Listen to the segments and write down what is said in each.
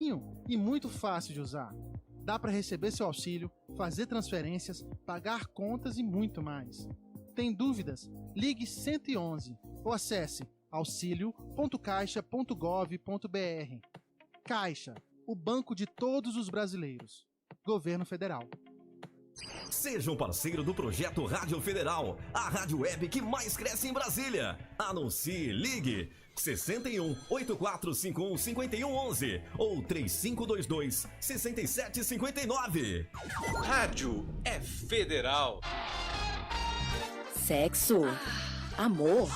e muito fácil de usar. Dá para receber seu auxílio, fazer transferências, pagar contas e muito mais. Tem dúvidas? Ligue 111 ou acesse auxilio.caixa.gov.br. Caixa, o banco de todos os brasileiros. Governo Federal. Seja um parceiro do projeto Rádio Federal, a rádio web que mais cresce em Brasília. Anuncie, ligue 61 8451 5111 ou 3522 6759. Rádio é federal. Sexo, amor,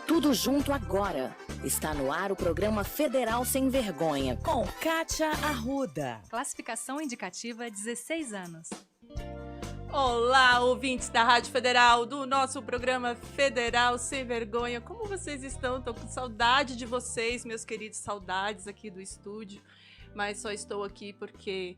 tudo junto agora. Está no ar o programa Federal Sem Vergonha, com Kátia Arruda. Classificação indicativa 16 anos. Olá, ouvintes da Rádio Federal, do nosso programa Federal Sem Vergonha. Como vocês estão? Estou com saudade de vocês, meus queridos, saudades aqui do estúdio. Mas só estou aqui porque,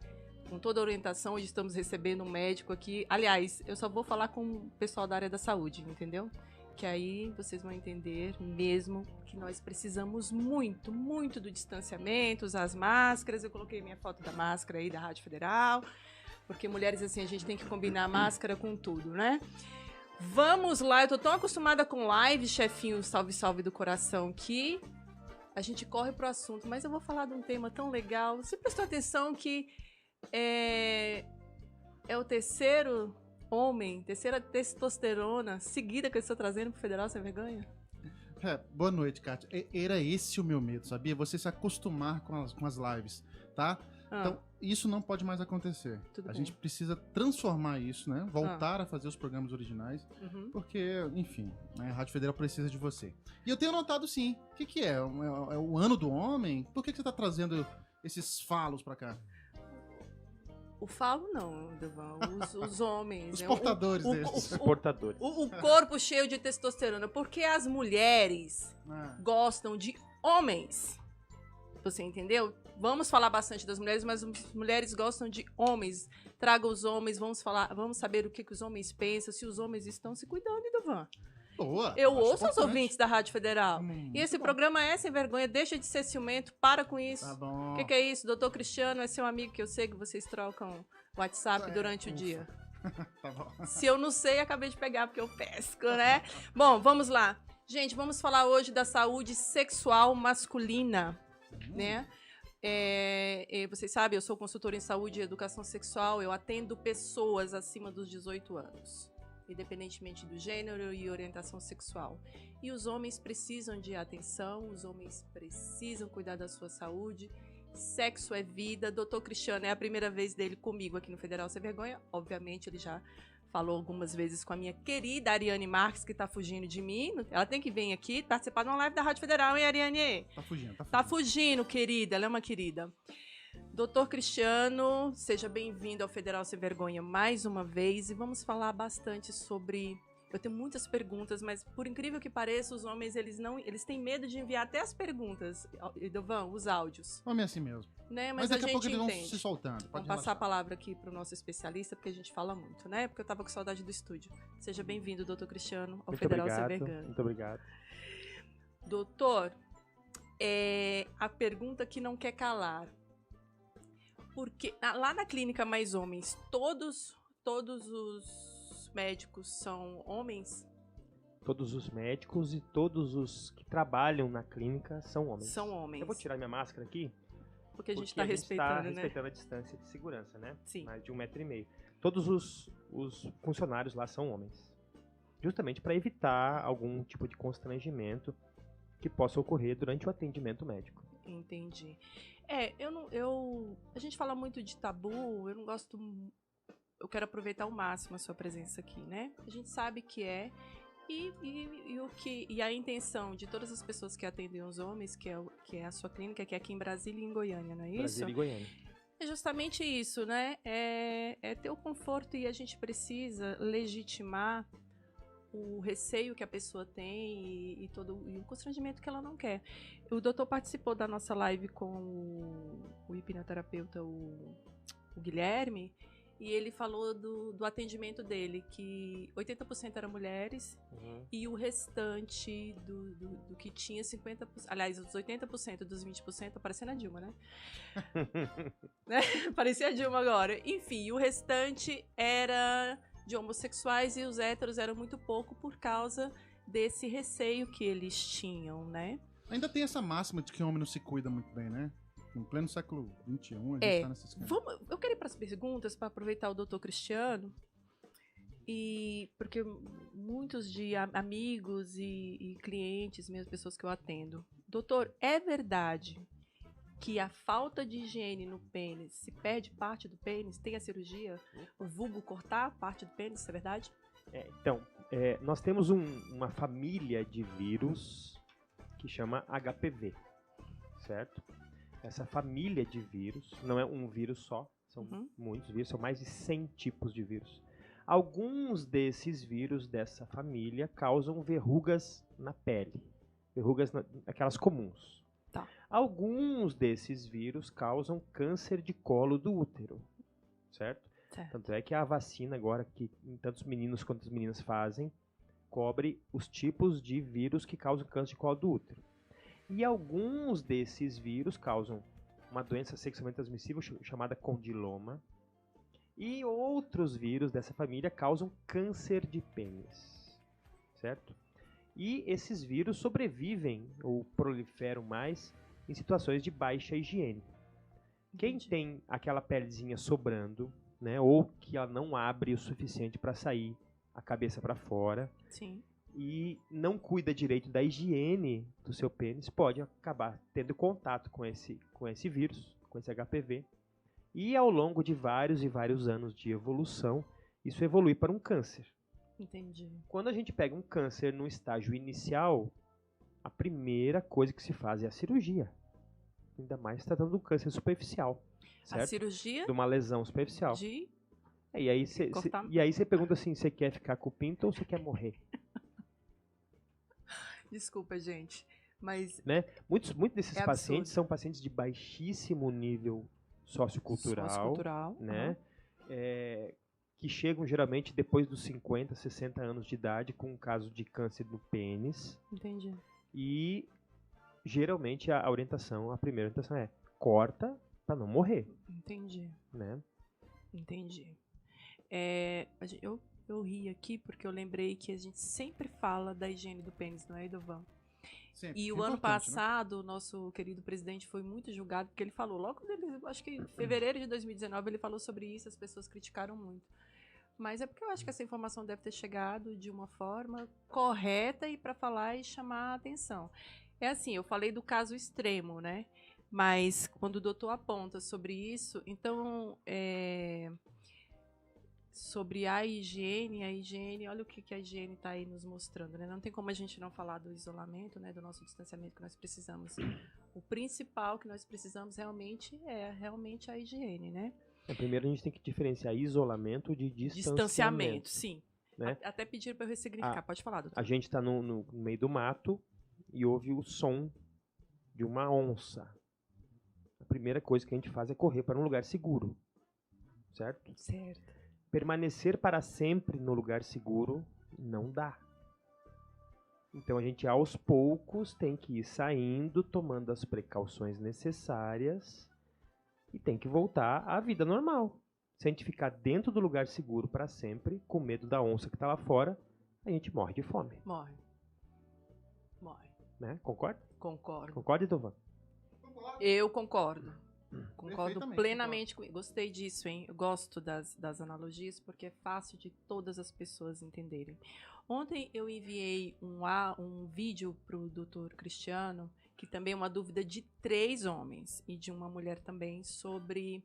com toda a orientação, hoje estamos recebendo um médico aqui. Aliás, eu só vou falar com o pessoal da área da saúde, entendeu? Que aí vocês vão entender mesmo que nós precisamos muito, muito do distanciamento, usar as máscaras. Eu coloquei minha foto da máscara aí da Rádio Federal. Porque mulheres, assim, a gente tem que combinar a máscara com tudo, né? Vamos lá, eu tô tão acostumada com live, chefinho, salve, salve do coração, que a gente corre pro assunto. Mas eu vou falar de um tema tão legal. Você prestou atenção que é o terceiro homem, terceira testosterona seguida que eu estou trazendo pro Federal Sem Vergonha? Boa noite, Kátia. Era esse o meu medo, sabia? Você se acostumar com as lives, tá? Então, isso não pode mais acontecer. A gente precisa transformar isso, né? Voltar a fazer os programas originais, porque, enfim, a Rádio Federal precisa de você. E eu tenho notado, sim. O que é? É o ano do homem? Por que você tá trazendo esses falos pra cá? O falo não, Devan. Os homens. Os portadores desses. Os portadores. O corpo cheio de testosterona. Porque as mulheres gostam de homens. Você entendeu? Vamos falar bastante das mulheres, mas as mulheres gostam de homens. Traga os homens, vamos saber o que os homens pensam, se os homens estão se cuidando, Devan. Boa, eu ouço os ouvintes da Rádio Federal. E esse programa é sem vergonha, deixa de ser ciumento, para com isso. Tá bom. O que é isso? Doutor Cristiano é seu amigo, que eu sei que vocês trocam WhatsApp durante o dia. Tá bom. Se eu não sei, acabei de pegar, porque eu pesco, né? Bom, vamos lá. Gente, vamos falar hoje da saúde sexual masculina, né? Vocês sabem, eu sou consultora em saúde e educação sexual, eu atendo pessoas acima dos 18 anos, independentemente do gênero e orientação sexual. E os homens precisam de atenção, os homens precisam cuidar da sua saúde. Sexo é vida. Doutor Cristiano, é a primeira vez dele comigo aqui no Federal Sem Vergonha. Obviamente, ele já falou algumas vezes com a minha querida Ariane Marques, que tá fugindo de mim. Ela tem que vir aqui participar de uma live da Rádio Federal, hein, Ariane? Tá fugindo. Tá fugindo, querida. Ela é uma querida. Doutor Cristiano, seja bem-vindo ao Federal Sem Vergonha mais uma vez. E vamos falar bastante sobre... Eu tenho muitas perguntas, mas por incrível que pareça, os homens, eles têm medo de enviar até as perguntas, Edovan, os áudios. Homem é assim mesmo. Né? Mas daqui a pouco eles vão se soltando. Vamos passar a palavra aqui pro nosso especialista, porque a gente fala muito, né? Porque eu tava com saudade do estúdio. Seja bem-vindo, doutor Cristiano, ao Federal Sem Vergonha. Muito obrigado. Doutor, a pergunta que não quer calar. Porque lá na Clínica Mais Homens, todos os médicos são homens? Todos os médicos e todos os que trabalham na clínica são homens. São homens. Eu vou tirar minha máscara aqui. Porque a gente está respeitando, né? Respeitando a distância de segurança, né? Sim. Mais de 1,5 m. Todos os funcionários lá são homens. Justamente para evitar algum tipo de constrangimento que possa ocorrer durante o atendimento médico. Entendi. A gente fala muito de tabu, eu não gosto... Eu quero aproveitar ao máximo a sua presença aqui, né? A gente sabe que e a intenção de todas as pessoas que atendem os homens, que é a sua clínica, que é aqui em Brasília e em Goiânia, não é isso? Brasília e Goiânia. É justamente isso, né? É ter o conforto, e a gente precisa legitimar o receio que a pessoa tem e o constrangimento que ela não quer. O doutor participou da nossa live com o hipnoterapeuta, o Guilherme, e ele falou do atendimento dele, que 80% eram mulheres e o restante do que tinha 50%, aliás, os 80% dos 20%, parecendo a Dilma, né? Parecia a Dilma agora. Enfim, o restante era de homossexuais e os héteros eram muito pouco por causa desse receio que eles tinham, né? Ainda tem essa máxima de que o homem não se cuida muito bem, né? Em pleno século XXI, a gente tá nessa escala. Eu quero ir para as perguntas, para aproveitar o doutor Cristiano, e porque muitos de amigos e clientes, mesmo pessoas que eu atendo. Doutor, é verdade que a falta de higiene no pênis, se perde parte do pênis, tem a cirurgia, o vulgo cortar parte do pênis, isso é verdade? Nós temos uma família de vírus que chama HPV, certo? Essa família de vírus, não é um vírus só, são muitos vírus, são mais de 100 tipos de vírus. Alguns desses vírus dessa família causam verrugas na pele, verrugas aquelas comuns. Tá. Alguns desses vírus causam câncer de colo do útero, certo? Tanto é que a vacina agora, que tanto os meninos quanto as meninas fazem, cobre os tipos de vírus que causam câncer de colo do útero. E alguns desses vírus causam uma doença sexualmente transmissível chamada condiloma. E outros vírus dessa família causam câncer de pênis, certo? E esses vírus sobrevivem ou proliferam mais em situações de baixa higiene. Quem tem aquela pelezinha sobrando, né, ou que ela não abre o suficiente para sair a cabeça para fora, Sim. e não cuida direito da higiene do seu pênis, pode acabar tendo contato com esse vírus, com esse HPV. E ao longo de vários e vários anos de evolução, isso evolui para um câncer. Entendi. Quando a gente pega um câncer no estágio inicial, a primeira coisa que se faz é a cirurgia. Ainda mais tratando de um câncer superficial. Certo? A cirurgia? De uma lesão superficial. E aí você pergunta assim, você quer ficar com o pinto ou você quer morrer? Desculpa, gente, mas... Né? Muitos desses pacientes são pacientes de baixíssimo nível sociocultural, né? Que chegam geralmente depois dos 50, 60 anos de idade com um caso de câncer do pênis. Entendi. E geralmente a primeira orientação é corta para não morrer. Entendi. Né? Entendi. Eu ri aqui porque eu lembrei que a gente sempre fala da higiene do pênis, não é, Edovan? Sempre. E o ano passado, o nosso querido presidente foi muito julgado, porque ele falou, logo dele, acho que em fevereiro de 2019, ele falou sobre isso, as pessoas criticaram muito. Mas é porque eu acho que essa informação deve ter chegado de uma forma correta e para falar e chamar a atenção. É assim, eu falei do caso extremo, né? Mas quando o doutor aponta sobre isso, então, sobre a higiene, olha o que a higiene está aí nos mostrando, né? Não tem como a gente não falar do isolamento, né? Do nosso distanciamento que nós precisamos. O principal que nós precisamos realmente é a higiene, né? Primeiro a gente tem que diferenciar isolamento de distanciamento. Distanciamento, sim. Né? Até pedir para eu ressignificar. Pode falar, doutor. A gente está no meio do mato e ouve o som de uma onça. A primeira coisa que a gente faz é correr para um lugar seguro. Certo? Certo. Permanecer para sempre no lugar seguro não dá. Então a gente aos poucos tem que ir saindo, tomando as precauções necessárias e tem que voltar à vida normal. Se a gente ficar dentro do lugar seguro para sempre, com medo da onça que está lá fora, a gente morre de fome. Morre. Né? Concorda? Concordo. Concorda, Edovan? Eu concordo. Concordo plenamente com. Gostei disso, hein? Eu gosto das analogias porque é fácil de todas as pessoas entenderem. Ontem eu enviei um vídeo para o doutor Cristiano, que também é uma dúvida de 3 homens e de uma mulher também, sobre...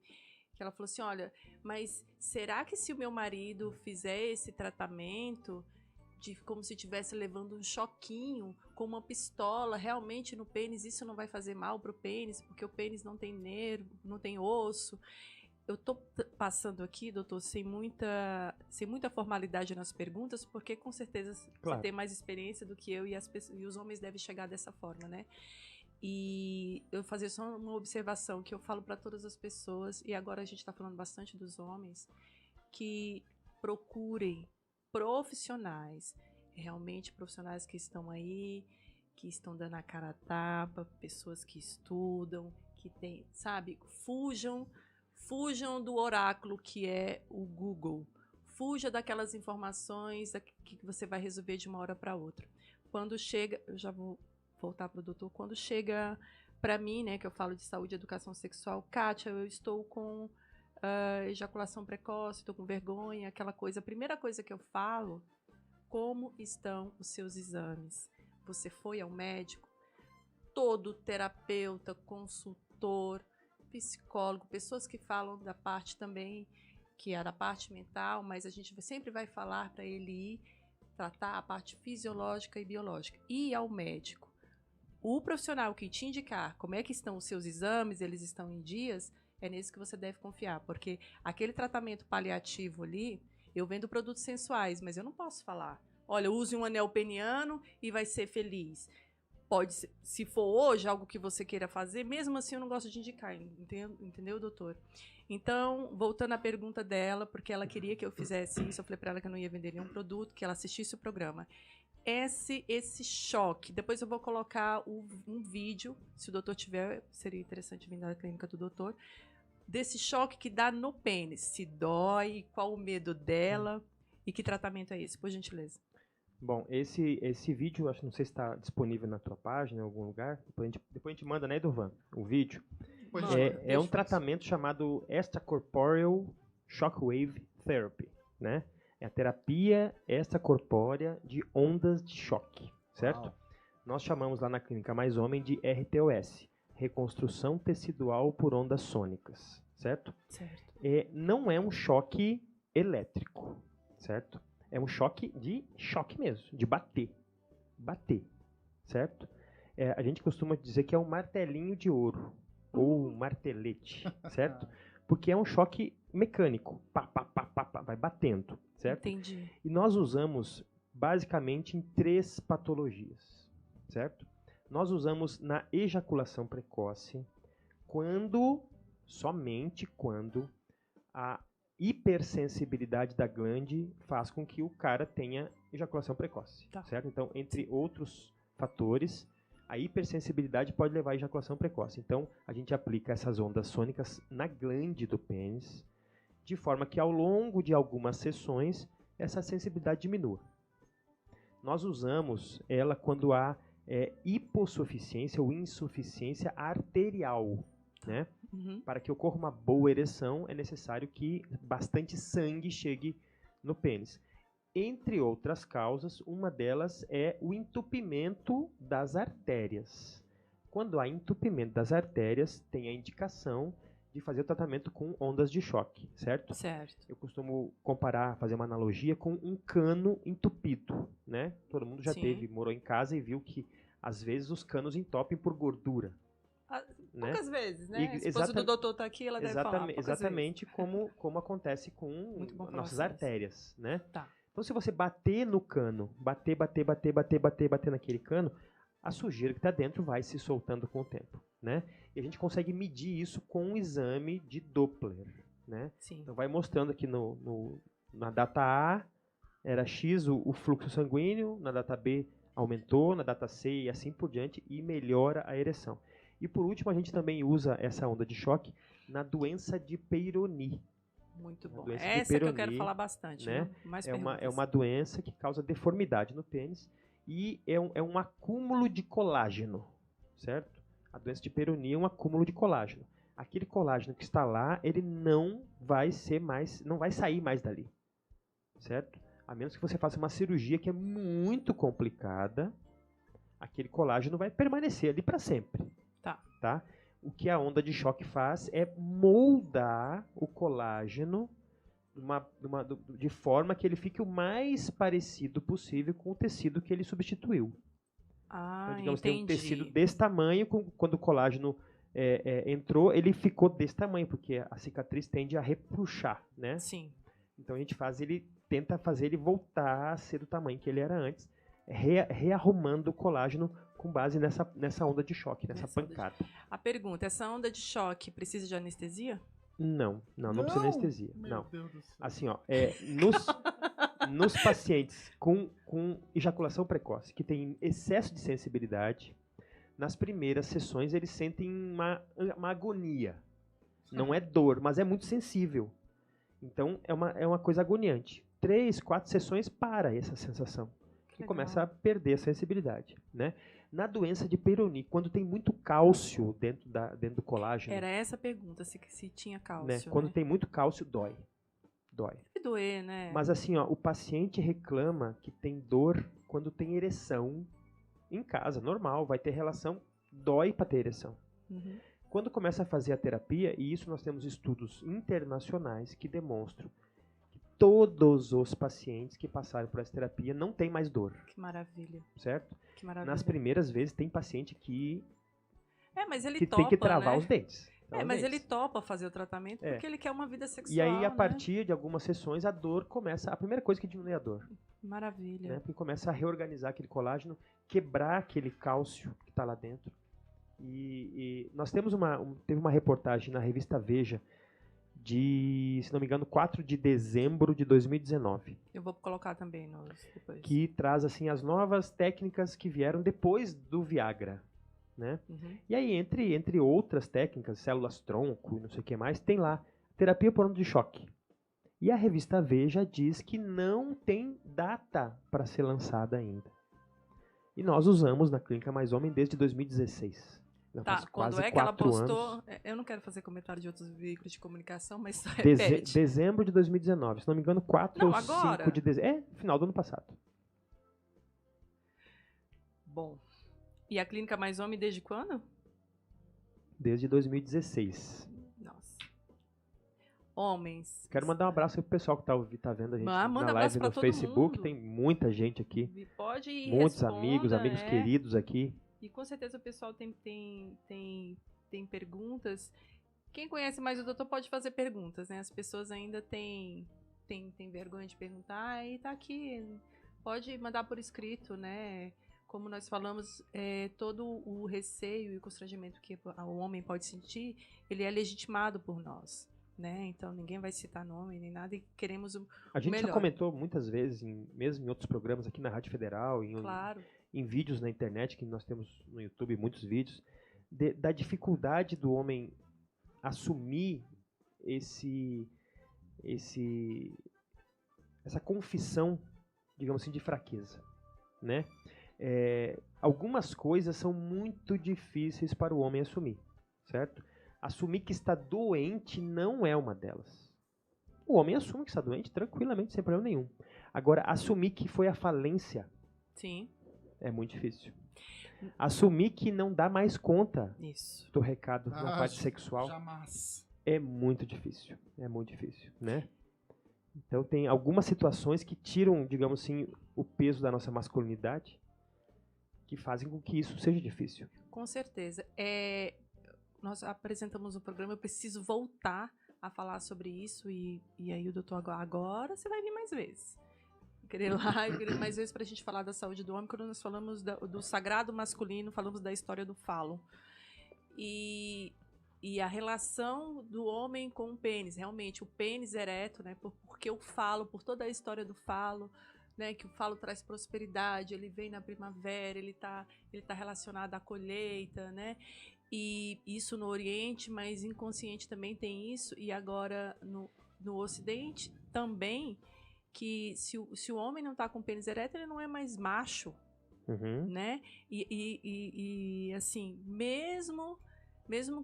que ela falou assim, olha, mas será que se o meu marido fizer esse tratamento... como se estivesse levando um choquinho com uma pistola realmente no pênis, isso não vai fazer mal pro pênis, porque o pênis não tem nervo, não tem osso. Eu tô passando aqui, doutor, sem muita formalidade nas perguntas, porque com certeza você tem mais experiência do que eu e os homens devem chegar dessa forma, né? E eu fazer só uma observação que eu falo para todas as pessoas, e agora a gente está falando bastante dos homens, que procurem profissionais, realmente profissionais que estão aí, que estão dando a cara a tapa, pessoas que estudam, que tem, sabe, fujam do oráculo que é o Google. Fuja daquelas informações que você vai resolver de uma hora para outra. Quando chega, eu já vou voltar para o doutor, quando chega para mim, né, que eu falo de saúde e educação sexual, Kátia, eu estou com ejaculação precoce, estou com vergonha, aquela coisa. A primeira coisa que eu falo, como estão os seus exames? Você foi ao médico? Todo terapeuta, consultor, psicólogo, pessoas que falam da parte também, que é da parte mental, mas a gente sempre vai falar para ele ir tratar a parte fisiológica e biológica. Ir ao médico. O profissional que te indicar como é que estão os seus exames, eles estão em dias, é nesse que você deve confiar, porque aquele tratamento paliativo ali, eu vendo produtos sensuais, mas eu não posso falar, olha, use um anel peniano e vai ser feliz. Pode ser, se for hoje algo que você queira fazer, mesmo assim eu não gosto de indicar, entendeu, doutor? Então, voltando à pergunta dela, porque ela queria que eu fizesse isso, eu falei para ela que eu não ia vender nenhum produto, que ela assistisse o programa. Esse choque, depois eu vou colocar um vídeo, se o doutor tiver, seria interessante vir da clínica do doutor, desse choque que dá no pênis, se dói, qual o medo dela e que tratamento é esse, por gentileza. Bom, esse vídeo, acho que não sei se está disponível na tua página, em algum lugar, depois a gente manda, né, Edovan, o vídeo. É um tratamento chamado Extracorporeal Shockwave Therapy, né? É a terapia extracorpórea de ondas de choque, certo? Uau. Nós chamamos lá na Clínica Mais Homem de RTOS, Reconstrução Tecidual por Ondas Sônicas, certo? Certo. Não é um choque elétrico, certo? É um choque mesmo, de bater, certo? A gente costuma dizer que é um martelinho de ouro, ou um martelete, certo? Porque é um choque mecânico, pá, pá, pá, pá, pá, vai batendo, certo? Entendi. E nós usamos basicamente em 3 patologias, certo? Nós usamos na ejaculação precoce somente quando a hipersensibilidade da glande faz com que o cara tenha ejaculação precoce, certo? Então, entre outros fatores, a hipersensibilidade pode levar à ejaculação precoce. Então, a gente aplica essas ondas sônicas na glande do pênis, de forma que ao longo de algumas sessões, essa sensibilidade diminua. Nós usamos ela quando há hipossuficiência ou insuficiência arterial, né? Uhum. Para que ocorra uma boa ereção, é necessário que bastante sangue chegue no pênis. Entre outras causas, uma delas é o entupimento das artérias. Quando há entupimento das artérias, tem a indicação de fazer o tratamento com ondas de choque, certo? Certo. Eu costumo fazer uma analogia com um cano entupido, né? Todo mundo já morou em casa e viu que, às vezes, os canos entupem por gordura. Poucas vezes, né? A esposa do doutor está aqui, ela deve falar. Exatamente como acontece com nossas artérias, né? Tá. Então, se você bater no cano, bater naquele cano, a sujeira que está dentro vai se soltando com o tempo, né? E a gente consegue medir isso com um exame de Doppler, né? Sim. Então, vai mostrando aqui na data A, era X o fluxo sanguíneo, na data B aumentou, na data C e assim por diante, e melhora a ereção. E, por último, a gente também usa essa onda de choque na doença de Peyronie. Muito bom. Essa que eu quero falar bastante, né? É uma doença que causa deformidade no pênis e é um acúmulo de colágeno, certo? A doença de Peyronie é um acúmulo de colágeno. Aquele colágeno que está lá, ele não vai sair mais dali, certo? A menos que você faça uma cirurgia que é muito complicada, aquele colágeno vai permanecer ali para sempre. Tá? O que a onda de choque faz é moldar o colágeno de forma que ele fique o mais parecido possível com o tecido que ele substituiu. Então, digamos, tem um tecido desse tamanho, quando o colágeno entrou, ele ficou desse tamanho, porque a cicatriz tende a repuxar, né? Sim. Então a gente tenta fazer ele voltar a ser do tamanho que ele era antes, rearrumando o colágeno com base nessa onda de choque, nessa pancada. A pergunta, essa onda de choque precisa de anestesia? Não precisa anestesia. Meu Não. Deus do céu. Assim, ó, nos pacientes com ejaculação precoce, que tem excesso de sensibilidade, nas primeiras sessões eles sentem uma agonia. Não é dor, mas é muito sensível. Então, é uma coisa agoniante. 3, 4 sessões para essa sensação. E começa a perder a sensibilidade, né? Na doença de Peyronie, quando tem muito cálcio dentro do colágeno... Era essa a pergunta, se tinha cálcio, né? Quando tem muito cálcio, dói. Dói. Deve doer, né? Mas assim, ó, o paciente reclama que tem dor quando tem ereção em casa, normal, vai ter relação, dói para ter ereção. Uhum. Quando começa a fazer a terapia, e isso nós temos estudos internacionais que demonstram que todos os pacientes que passaram por essa terapia não têm mais dor. Que maravilha. Certo? Que maravilha. Nas primeiras vezes tem paciente que, mas ele que topa, tem que travar né? os dentes. Mas ele topa fazer o tratamento porque ele quer uma vida sexual. E aí, a né? partir de algumas sessões, a dor começa... A primeira coisa que diminui a dor. Maravilha. Né? Porque começa a reorganizar aquele colágeno, quebrar aquele cálcio que está lá dentro. E nós temos teve uma reportagem na revista Veja de, se não me engano, 4 de dezembro de 2019. Eu vou colocar também depois. Que traz assim as novas técnicas que vieram depois do Viagra. Né? Uhum. E aí, entre outras técnicas, células-tronco e não sei o que mais, tem lá terapia por onda de choque. E a revista Veja diz que não tem data para ser lançada ainda. E nós usamos na Clínica Mais Homem desde 2016. Tá, quando é que ela postou? Anos. Eu não quero fazer comentário de outros veículos de comunicação, mas só repete. Dezembro de 2019. Se não me engano, 4 ou 5 de dezembro. Final do ano passado. Bom. E a Clínica Mais Homem desde quando? Desde 2016. Nossa. Homens. Quero mandar um abraço pro pessoal que tá vendo a gente na live no Facebook. Tem muita gente aqui. Pode ir. Muitos amigos queridos aqui. E com certeza o pessoal tem perguntas. Quem conhece mais o doutor pode fazer perguntas, né? As pessoas ainda têm vergonha de perguntar e tá aqui. Pode mandar por escrito, né? Como nós falamos, todo o receio e o constrangimento que o homem pode sentir, ele é legitimado por nós, né? Então ninguém vai citar nome nem nada e queremos o A gente melhor. Já comentou muitas vezes, mesmo em outros programas aqui na Rádio Federal, em vídeos na internet, que nós temos no YouTube muitos vídeos, da dificuldade do homem assumir essa confissão, digamos assim, de fraqueza, né? Algumas coisas são muito difíceis para o homem assumir, certo? Assumir que está doente não é uma delas. O homem assume que está doente tranquilamente, sem problema nenhum. Agora, assumir que foi a falência, sim, é muito difícil. Assumir que não dá mais conta do recado na parte sexual jamais. É muito difícil. É muito difícil, né? Então, tem algumas situações que tiram, digamos assim, o peso da nossa masculinidade, que fazem com que isso seja difícil. Com certeza. Nós apresentamos o programa, eu preciso voltar a falar sobre isso, e aí o doutor agora você vai vir mais vezes. Querer lá e querer mais vezes para a gente falar da saúde do homem, quando nós falamos do sagrado masculino, falamos da história do falo. E a relação do homem com o pênis, realmente, o pênis ereto, né, porque eu falo, por toda a história do falo, né, que o falo traz prosperidade, ele vem na primavera, ele tá relacionado à colheita, né, e isso no Oriente, mas inconsciente também tem isso, e agora no Ocidente também, que se o homem não tá com pênis ereto, ele não é mais macho, né, e assim, mesmo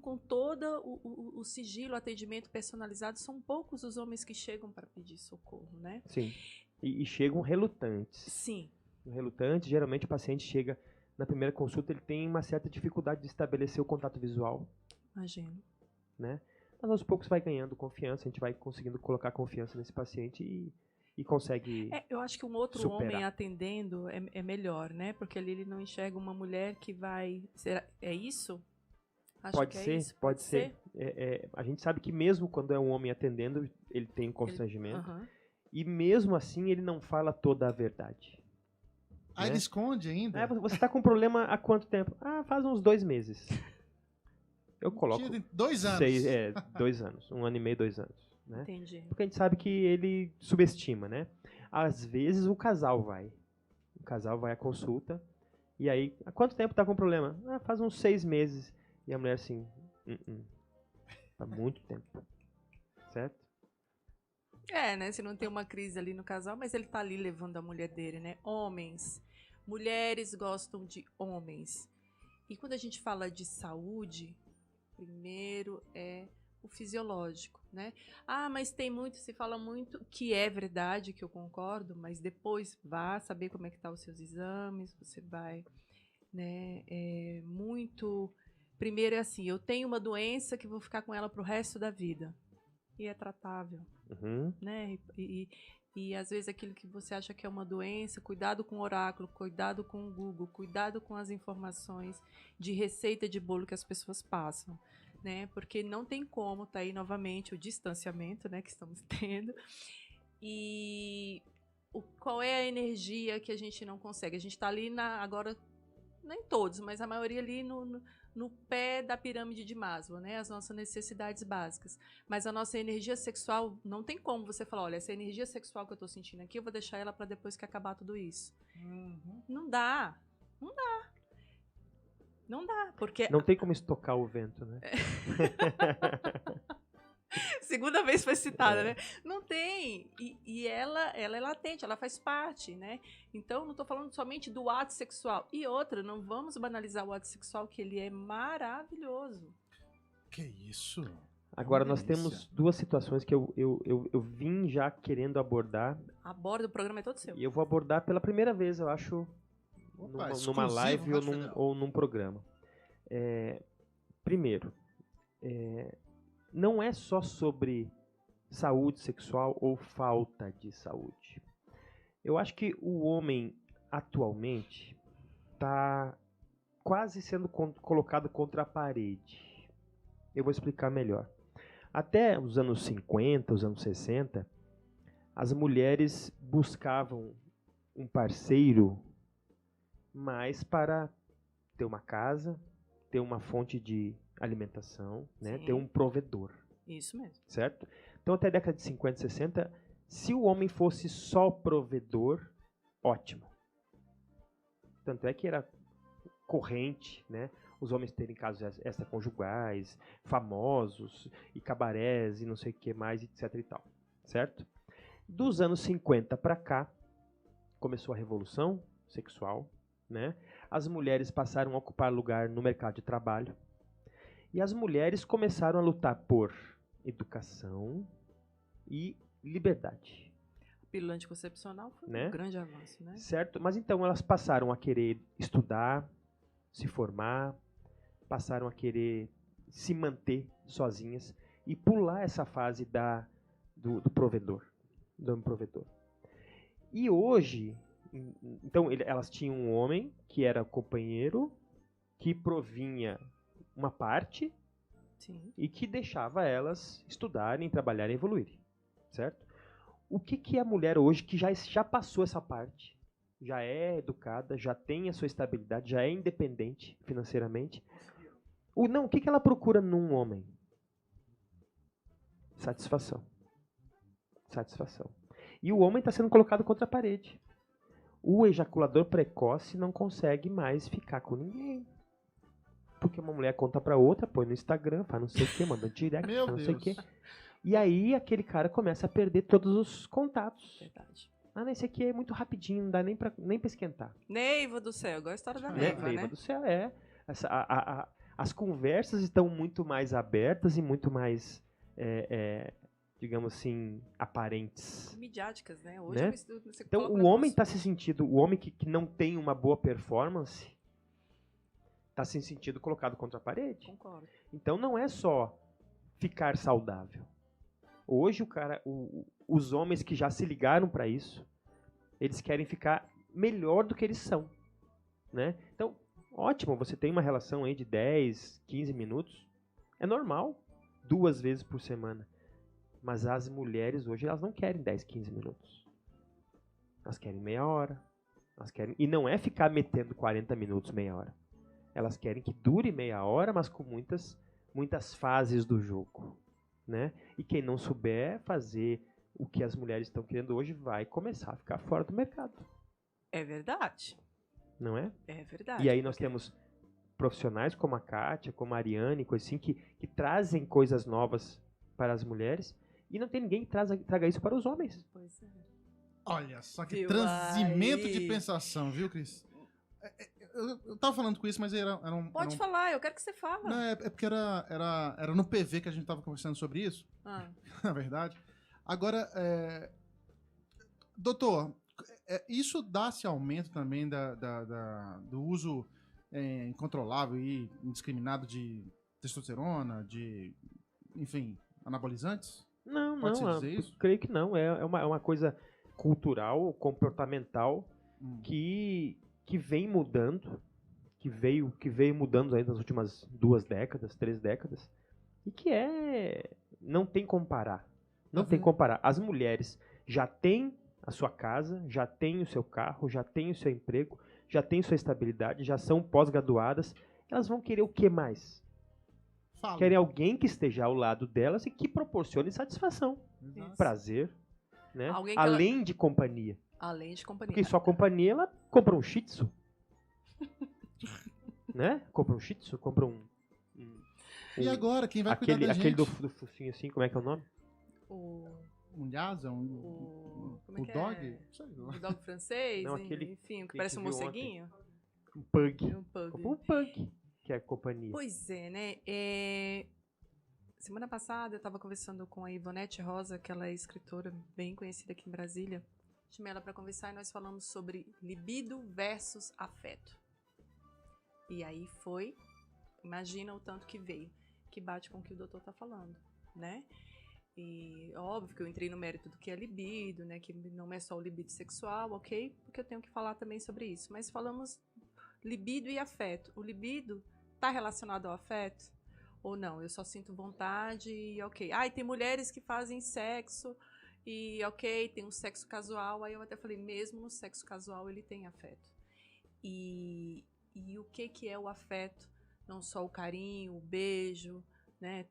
com todo o sigilo, o atendimento personalizado, são poucos os homens que chegam para pedir socorro, né? Sim. E chegam relutantes. Sim. Relutantes, geralmente o paciente chega na primeira consulta, ele tem uma certa dificuldade de estabelecer o contato visual. Imagino. Né? Mas aos poucos vai ganhando confiança, a gente vai conseguindo colocar confiança nesse paciente e consegue eu acho que um outro superar. Homem atendendo é melhor, né? Porque ali ele não enxerga uma mulher que vai... É isso? Acho pode que ser, isso. pode ser. A gente sabe que mesmo quando é um homem atendendo, ele tem um constrangimento. E mesmo assim, ele não fala toda a verdade. Né? Ele esconde ainda? Você está com problema há quanto tempo? Faz uns 2 meses. Eu coloco 2 anos. 2 anos. 1 ano e meio, 2 anos. Né? Entendi. Porque a gente sabe que ele subestima, né? Às vezes o casal vai. O casal vai à consulta. E aí, há quanto tempo tá com problema? Faz uns 6 meses. E a mulher assim, há muito tempo. Certo? Né? Se não tem uma crise ali no casal, mas ele tá ali levando a mulher dele, né? Homens. Mulheres gostam de homens. E quando a gente fala de saúde, primeiro é o fisiológico, né? Mas se fala muito, que é verdade, que eu concordo, mas depois vá saber como é que tá os seus exames, você vai, né? Primeiro é assim, eu tenho uma doença que vou ficar com ela pro resto da vida. E é tratável, né? E às vezes aquilo que você acha que é uma doença, cuidado com o oráculo, cuidado com o Google, cuidado com as informações de receita de bolo que as pessoas passam, né? Porque não tem como, tá aí novamente o distanciamento, né, que estamos tendo. E qual é a energia que a gente não consegue? A gente está ali agora, nem todos, mas a maioria ali no pé da pirâmide de Maslow, né? As nossas necessidades básicas. Mas a nossa energia sexual, não tem como você falar, olha, essa energia sexual que eu estou sentindo aqui, eu vou deixar ela para depois que acabar tudo isso. Não dá. Não dá, porque... Não tem como estocar o vento, né? Segunda vez foi citada, né? Não tem. E ela é latente, ela faz parte, né? Então, não estou falando somente do ato sexual. E outra, não vamos banalizar o ato sexual, que ele é maravilhoso. Que isso? Agora, nós temos 2 situações que eu vim já querendo abordar. Aborda, o programa é todo seu. E eu vou abordar pela primeira vez, eu acho, numa live ou num programa. Primeiro, não é só sobre saúde sexual ou falta de saúde. Eu acho que o homem, atualmente, está quase sendo colocado contra a parede. Eu vou explicar melhor. Até os anos 50, os anos 60, as mulheres buscavam um parceiro mais para ter uma casa, ter uma fonte de alimentação, né? Ter um provedor. Isso mesmo. Certo? Então, até a década de 50, 60, se o homem fosse só provedor, ótimo. Tanto é que era corrente, né? Os homens terem casos extraconjugais, famosos, e cabarés, e não sei o que mais, etc e tal. Certo? Dos anos 50 para cá, começou a revolução sexual, né? As mulheres passaram a ocupar lugar no mercado de trabalho. E as mulheres começaram a lutar por educação e liberdade. A pílula anticoncepcional foi um grande avanço, né? Certo? Mas então elas passaram a querer estudar, se formar, passaram a querer se manter sozinhas e pular essa fase do provedor, do homem provedor. E hoje, então elas tinham um homem que era companheiro, que provinha uma parte. Sim. E que deixava elas estudarem, trabalharem e evoluírem, certo? O que é a mulher hoje que já passou essa parte, já é educada, já tem a sua estabilidade, já é independente financeiramente? O que ela procura num homem? Satisfação. Satisfação. E o homem está sendo colocado contra a parede. O ejaculador precoce não consegue mais ficar com ninguém. Porque uma mulher conta pra outra, põe no Instagram, faz não sei o que, manda direct, faz não sei o que. E aí aquele cara começa a perder todos os contatos. Verdade. Esse aqui é muito rapidinho, não dá nem pra esquentar. Neiva do céu, igual a história da Neiva, né? Neiva do céu, as conversas estão muito mais abertas e muito mais, digamos assim, aparentes. Midiáticas, né? Hoje né? Então o homem está se sentindo, o homem que não tem uma boa performance, está se sentindo colocado contra a parede. Concordo. Então não é só ficar saudável. Hoje os homens que já se ligaram para isso, eles querem ficar melhor do que eles são, né? Então, ótimo, você tem uma relação aí de 10, 15 minutos, é normal, 2 vezes por semana. Mas as mulheres hoje, elas não querem 10, 15 minutos. Elas querem meia hora. E não é ficar metendo 40 minutos, meia hora. Elas querem que dure meia hora, mas com muitas fases do jogo, né? E quem não souber fazer o que as mulheres estão querendo hoje vai começar a ficar fora do mercado. É verdade. Não é? É verdade. E aí nós temos profissionais como a Kátia, como a Ariane, coisa assim, que trazem coisas novas para as mulheres e não tem ninguém que traga isso para os homens. Pois é. Olha, só que transimento aí de pensação, viu, Cris? Eu tava falando com isso, mas era um... Pode falar, eu quero que você fale. Não, é porque era no PV que a gente tava conversando sobre isso, na verdade. Agora, doutor, isso dá-se aumento também do uso incontrolável e indiscriminado de testosterona, de, enfim, anabolizantes? Não, Pode-se dizer isso? creio que não. É uma coisa cultural, comportamental, que vem mudando, que veio mudando aí nas últimas 2 décadas, 3 décadas, e que não tem comparar. Não tem comparar. As mulheres já têm a sua casa, já têm o seu carro, já têm o seu emprego, já têm sua estabilidade, já são pós-graduadas. Elas vão querer o que mais? Fala. Querem alguém que esteja ao lado delas e que proporcione satisfação, prazer, né? Além de companhia. Além de companhia. Porque só companhia, ela compra um shih tzu. Né? Compra um shih tzu, compra um... E agora, quem vai cuidar da gente? Aquele do focinho assim, como é que é o nome? Um Lhasa? Como é que dog? é? Sei lá. O dog francês? Não, aquele enfim, que que parece um viu morceguinho. Um pug. Um pug. Compra um pug, que é a companhia. Pois é, né? Semana passada eu estava conversando com a Ivonete Rosa, que ela é escritora bem conhecida aqui em Brasília. Chamei ela para conversar e nós falamos sobre libido versus afeto. E aí imagina o tanto que veio, que bate com o que o doutor está falando, né? E óbvio que eu entrei no mérito do que é libido, né? Que não é só o libido sexual, ok? Porque eu tenho que falar também sobre isso. Mas falamos libido e afeto. O libido está relacionado ao afeto? Ou não? Eu só sinto vontade e ok. E tem mulheres que fazem sexo e ok, tem um sexo casual. Aí eu até falei, mesmo no sexo casual ele tem afeto. E o que é o afeto? Não só o carinho, o beijo, né?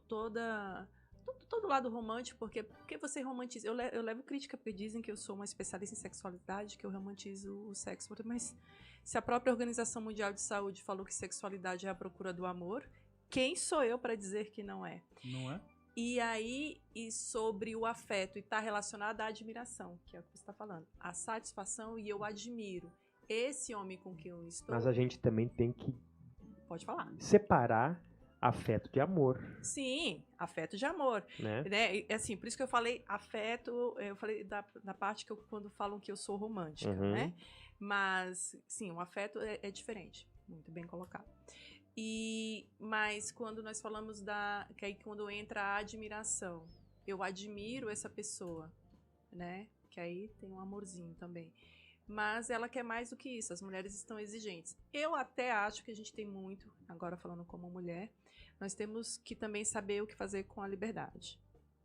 Todo lado romântico, porque você romantiza. Eu levo crítica porque dizem que eu sou uma especialista em sexualidade, que eu romantizo o sexo, mas se a própria Organização Mundial de Saúde falou que sexualidade é a procura do amor, quem sou eu para dizer que não é? Não é? E sobre o afeto, e está relacionado à admiração, que é o que você está falando. A satisfação, e eu admiro esse homem com quem eu estou. Mas a gente também tem que Pode falar. Separar afeto de amor. Sim, afeto de amor. Né? Assim, por isso que eu falei afeto, eu falei da parte que quando falam que eu sou romântica, né? Mas, sim, o afeto é diferente. Muito bem colocado. Mas quando nós falamos que aí quando entra a admiração, eu admiro essa pessoa, né? Que aí tem um amorzinho também. Mas ela quer mais do que isso, as mulheres estão exigentes. Eu até acho que a gente tem muito, agora falando como mulher, nós temos que também saber o que fazer com a liberdade,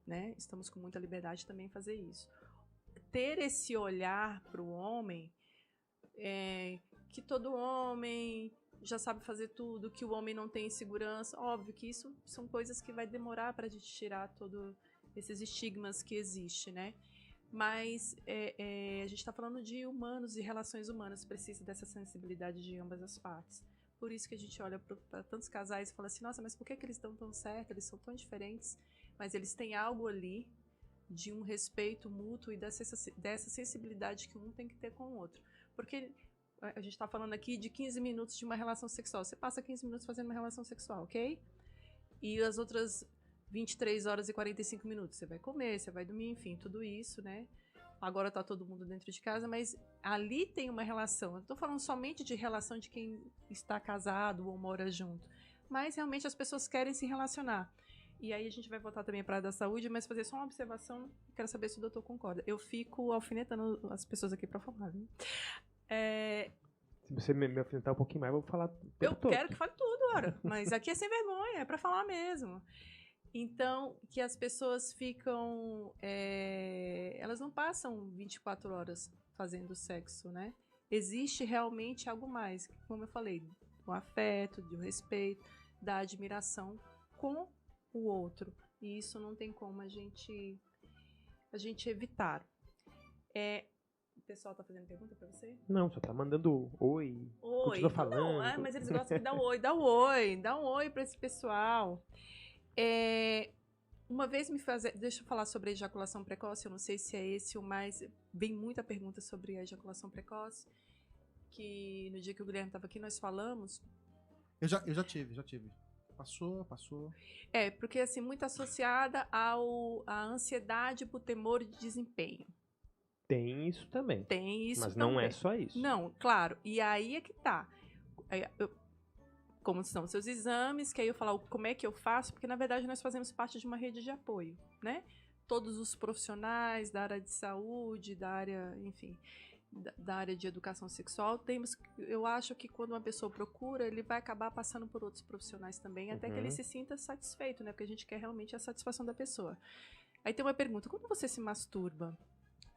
né? Estamos com muita liberdade também em fazer isso. Ter esse olhar para o homem, que todo homem já sabe fazer tudo, que o homem não tem segurança, óbvio que isso são coisas que vai demorar para a gente tirar todos esses estigmas que existem, né? Mas a gente está falando de humanos e relações humanas, precisa dessa sensibilidade de ambas as partes. Por isso que a gente olha para tantos casais e fala assim, nossa, mas por que eles estão tão certos? Eles são tão diferentes, mas eles têm algo ali de um respeito mútuo e dessa sensibilidade que um tem que ter com o outro. Porque a gente está falando aqui de 15 minutos de uma relação sexual. Você passa 15 minutos fazendo uma relação sexual, ok? E as outras 23 horas e 45 minutos. Você vai comer, você vai dormir, enfim, tudo isso, né? Agora tá todo mundo dentro de casa, mas ali tem uma relação. Eu não tô falando somente de relação de quem está casado ou mora junto, mas realmente as pessoas querem se relacionar. E aí a gente vai voltar também para a área da saúde, mas fazer só uma observação, quero saber se o doutor concorda. Eu fico alfinetando as pessoas aqui para falar, viu? Se você me alfinetar um pouquinho mais, eu vou falar Eu quero que fale tudo, ora. Mas aqui é sem vergonha, é para falar mesmo. Então, que as pessoas ficam... elas não passam 24 horas fazendo sexo, né? Existe realmente algo mais, como eu falei, o afeto, o respeito, da admiração com o outro. E isso não tem como a gente evitar. O pessoal tá fazendo pergunta pra você? Não, só tá mandando oi. Continua falando. Não, mas eles gostam de dar um oi. Dá um oi pra esse pessoal. Uma vez deixa eu falar sobre a ejaculação precoce, eu não sei se é esse o mais... Vem muita pergunta sobre a ejaculação precoce, que no dia que o Guilherme estava aqui nós falamos. Eu já tive. Passou. Porque assim, muito associada à ansiedade por temor de desempenho. Tem isso também. Mas também. não é só isso. Não, claro. E aí é que tá. Como são seus exames, que aí eu falar como é que eu faço, porque na verdade nós fazemos parte de uma rede de apoio, né? Todos os profissionais da área de saúde, da área, enfim, da área de educação sexual, eu acho que quando uma pessoa procura, ele vai acabar passando por outros profissionais também, até que ele se sinta satisfeito, né? Porque a gente quer realmente a satisfação da pessoa. Aí tem uma pergunta, quando você se masturba,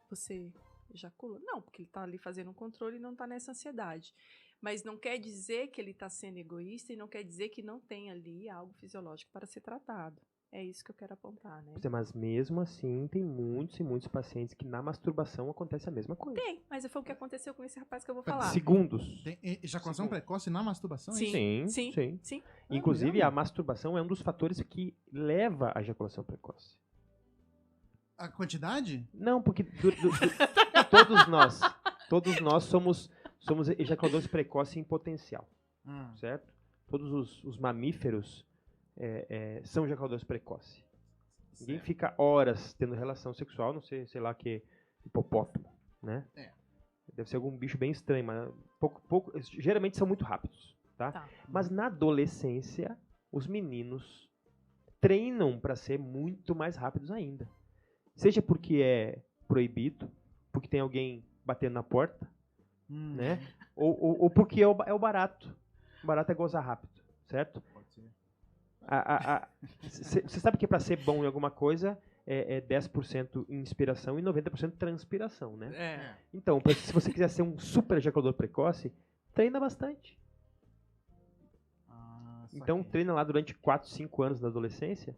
você ejacula? Não, porque ele tá ali fazendo um controle e não tá nessa ansiedade. Mas não quer dizer que ele está sendo egoísta e não quer dizer que não tem ali algo fisiológico para ser tratado. É isso que eu quero apontar, né? Mas mesmo assim, tem muitos e muitos pacientes que na masturbação acontece a mesma coisa. Tem, mas foi o que aconteceu com esse rapaz que eu vou falar. Segundos. Tem ejaculação precoce na masturbação? Sim. Inclusive, a masturbação é um dos fatores que leva à ejaculação precoce. A quantidade? Não, porque todos nós somos ejaculadores precoces em potencial, certo? Todos os mamíferos são ejaculadores precoces. Ninguém fica horas tendo relação sexual, não sei lá que hipopótamo, né? Deve ser algum bicho bem estranho, mas geralmente são muito rápidos, tá? Mas na adolescência, os meninos treinam para ser muito mais rápidos ainda. Seja porque é proibido, porque tem alguém batendo na porta, né? Ou porque é o barato. O barato é gozar rápido, certo? Pode ser. Você sabe que para ser bom em alguma coisa é 10% inspiração e 90% transpiração, né? Então, se você quiser ser um super ejaculador precoce, treina bastante. Então, treina lá durante 4, 5 anos na adolescência.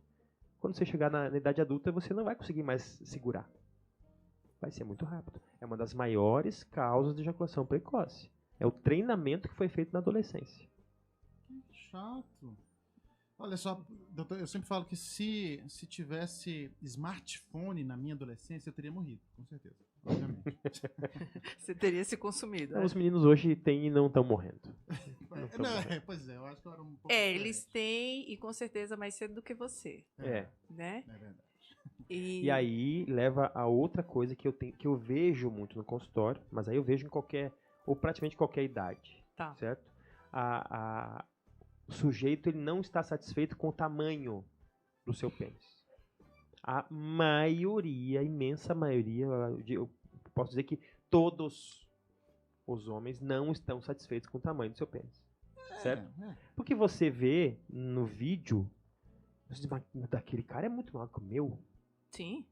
Quando você chegar na idade adulta, você não vai conseguir mais segurar. Vai ser muito rápido. É uma das maiores causas de ejaculação precoce. É o treinamento que foi feito na adolescência. Que chato. Olha só, doutor, eu sempre falo que se tivesse smartphone na minha adolescência, eu teria morrido, com certeza. Obviamente. Você teria se consumido. Os meninos hoje têm e não estão morrendo. Pois é, eu acho que eu era um pouco eles têm, e com certeza mais cedo do que você. Né? É verdade. E aí leva a outra coisa que eu vejo muito no consultório, mas aí eu vejo ou praticamente qualquer idade, certo? O sujeito ele não está satisfeito com o tamanho do seu pênis. A maioria, a imensa maioria, eu posso dizer que todos os homens não estão satisfeitos com o tamanho do seu pênis, certo? Porque você vê no vídeo, você diz, mas daquele cara é muito maior que o meu. Sim.